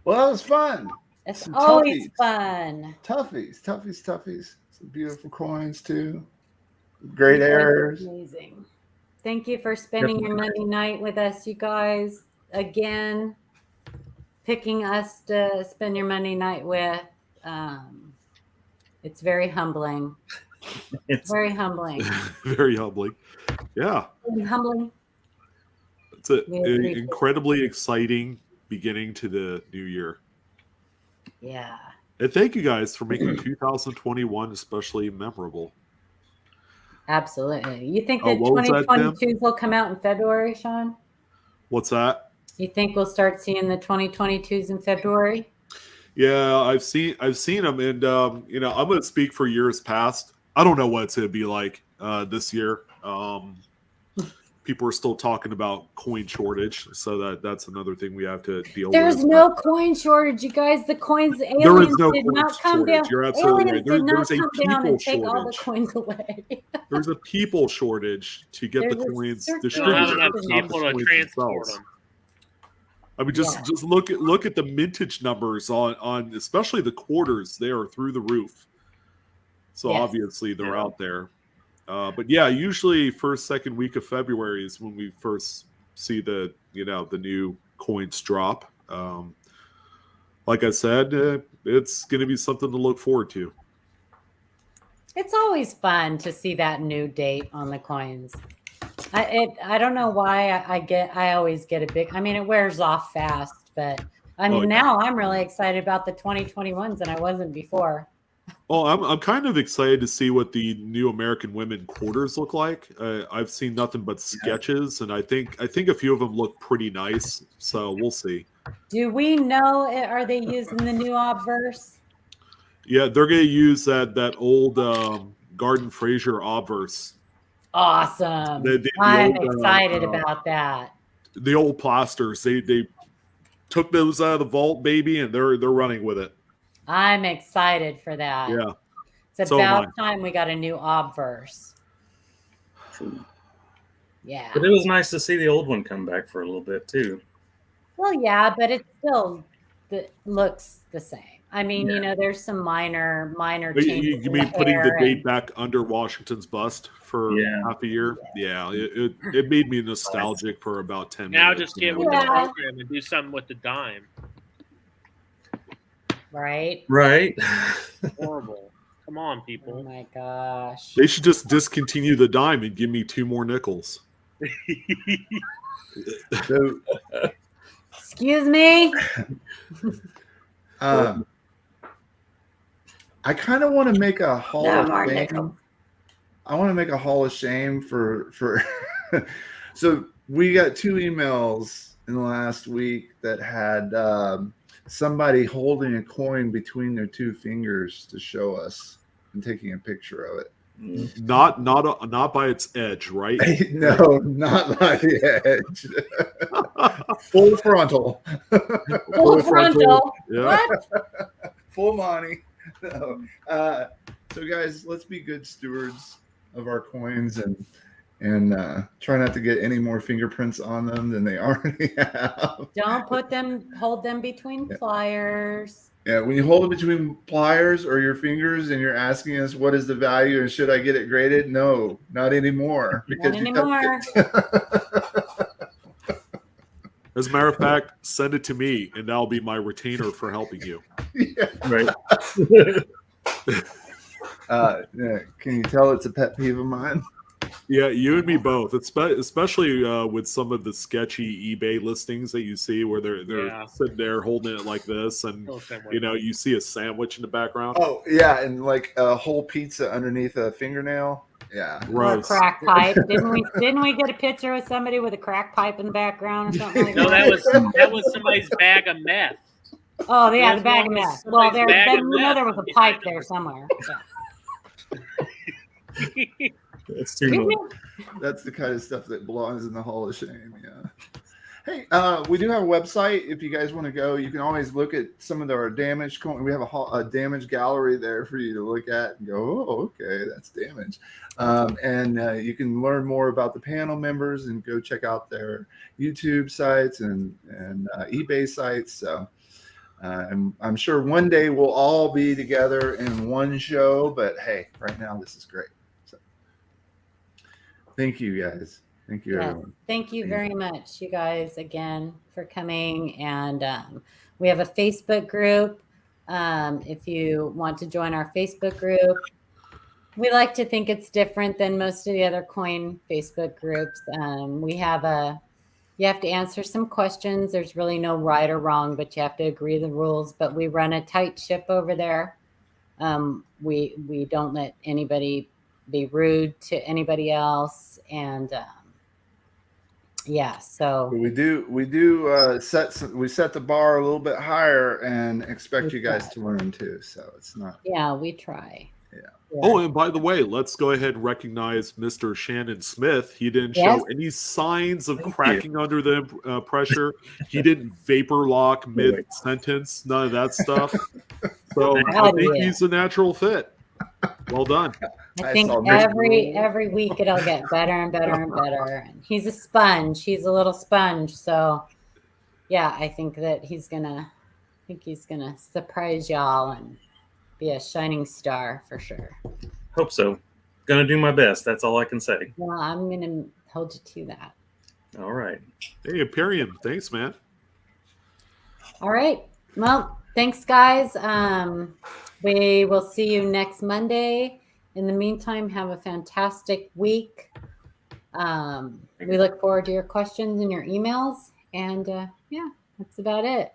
Well, that was fun. It's Some always toughies. fun. Toughies. Some beautiful coins too. Great You guys are errors. Amazing. Thank you for spending your Monday night with us, you guys. Again, picking us to spend your Monday night with. It's very humbling. It's Very humbling. Very humbling. Yeah, Very humbling. it's an We appreciate it. incredibly exciting beginning to the new year. Yeah. And thank you guys for making 2021 especially memorable. Absolutely. You think Oh, that what was that, Tim? 2022s will come out in February, Sean? What's that? You think we'll start seeing the 2022s in February? Yeah, I've seen them, and I'm going to speak for years past. I don't know what it's going to be like this year. People are still talking about coin shortage, so that's another thing we have to deal There's with. no coin shortage, you guys. The coins, There aliens is no did coin not come down. shortage. You're absolutely Aliens right. did not There's a come down people and take all the shortage. coins away. There's a people shortage to get the There's a coins circulation. They don't have distributed. enough It's not the people to coins transport themselves. them. I mean, just look at the mintage numbers on especially the quarters. They are through the roof. So Yes. obviously they're Yeah. out there. But yeah, usually second week of February is when we first see the new coins drop. Like I said, it's going to be something to look forward to. It's always fun to see that new date on the coins. I don't know why I always get a big. I mean, it wears off fast, but I mean, yeah. now I'm really excited about the 2021s than I wasn't before. Oh, I'm kind of excited to see what the new American women quarters look like. I've seen nothing but sketches, and I think a few of them look pretty nice. So we'll see. Do we know? Are they using the new obverse? Yeah, they're going to use that old Garden Fraser obverse. Awesome! The I'm old, excited about that. The old plasters. They took those out of the vault, baby, and they're running with it. I'm excited for that. Yeah. It's So am about time we got a new obverse. Yeah. But it was nice to see the old one come back for a little bit too. Well, yeah, but it still looks the same. I mean, there's some minor changes. You mean putting the date and, back under Washington's bust for Yeah. half a year? Yeah, it made me nostalgic for about 10 Now minutes. just get with the program and do something with the dime. right? Right. Horrible. Come on, Oh people. my gosh. They should just discontinue the dime and give me 2 more nickels. So, Excuse me. I kind of want to make a hall No of more shame. nickels. I want to make a hall of shame for so we got 2 emails in the last week that had somebody holding a coin between their 2 fingers to show us and taking a picture of it. Not by its edge, right? No, not by the edge. Full frontal. Full frontal. Yeah. What? Full Monty. No. So guys, let's be good stewards of our coins and try not to get any more fingerprints on them than they already have. Don't hold them between pliers. Yeah, when you hold it between pliers or your fingers and you're asking us what is the value and should I get it graded? No, not anymore. Because Not anymore. As a matter of fact, send it to me, and that'll be my retainer for helping you. Yeah. Right. Yeah. Can you tell it's a pet peeve of mine? Yeah, you and me both. Especially with some of the sketchy eBay listings that you see where they're sitting there holding it like this, and you see a sandwich in the background. Oh yeah, and like a whole pizza underneath a fingernail. Yeah, or a crack pipe. Didn't we get a picture of somebody with a crack pipe in the background or something like No, that? that was somebody's bag of meth. Oh yeah, the bag of meth. Well, there was a pipe there somewhere. Yeah. It's too much. That's the kind of stuff that belongs in the Hall of Shame. Yeah. Hey, we do have a website. If you guys want to go, you can always look at some of our damaged coin. We have a damage gallery there for you to look at and go, oh, okay, that's damage. And you can learn more about the panel members and go check out their YouTube sites and eBay sites. So and I'm sure one day we'll all be together in one show. But hey, right now this is great. So, thank you guys. Thank you, everyone. Thank you very much, you guys, again, for coming. And we have a Facebook group. If you want to join our Facebook group, we like to think it's different than most of the other coin Facebook groups. You have to answer some questions. There's really no right or wrong, but you have to agree the rules. But we run a tight ship over there. We don't let anybody be rude to anybody else. And so we set the bar a little bit higher and expect you guys to learn too. So it's not. Yeah, we try. Yeah. Oh, and by the way, let's go ahead and recognize Mr. Shannon Smith. He didn't show any signs of cracking under the pressure. He didn't vapor lock mid-sentence, none of that stuff. So I think he's a natural fit. Well done. I think every week it'll get better and better and better. And he's a sponge. He's a little sponge. So yeah, I think that he's gonna surprise y'all and be a shining star for sure. Hope so. Gonna do my best. That's all I can say. Well, I'm gonna hold you to that. All right. Hey, Imperium. Thanks, man. All right. Well, thanks, guys. We will see you next Monday. In the meantime, have a fantastic week. We look forward to your questions and your emails. And yeah, that's about it.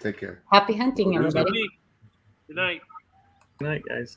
Take care. Happy hunting, everybody. Good night. Good night, guys.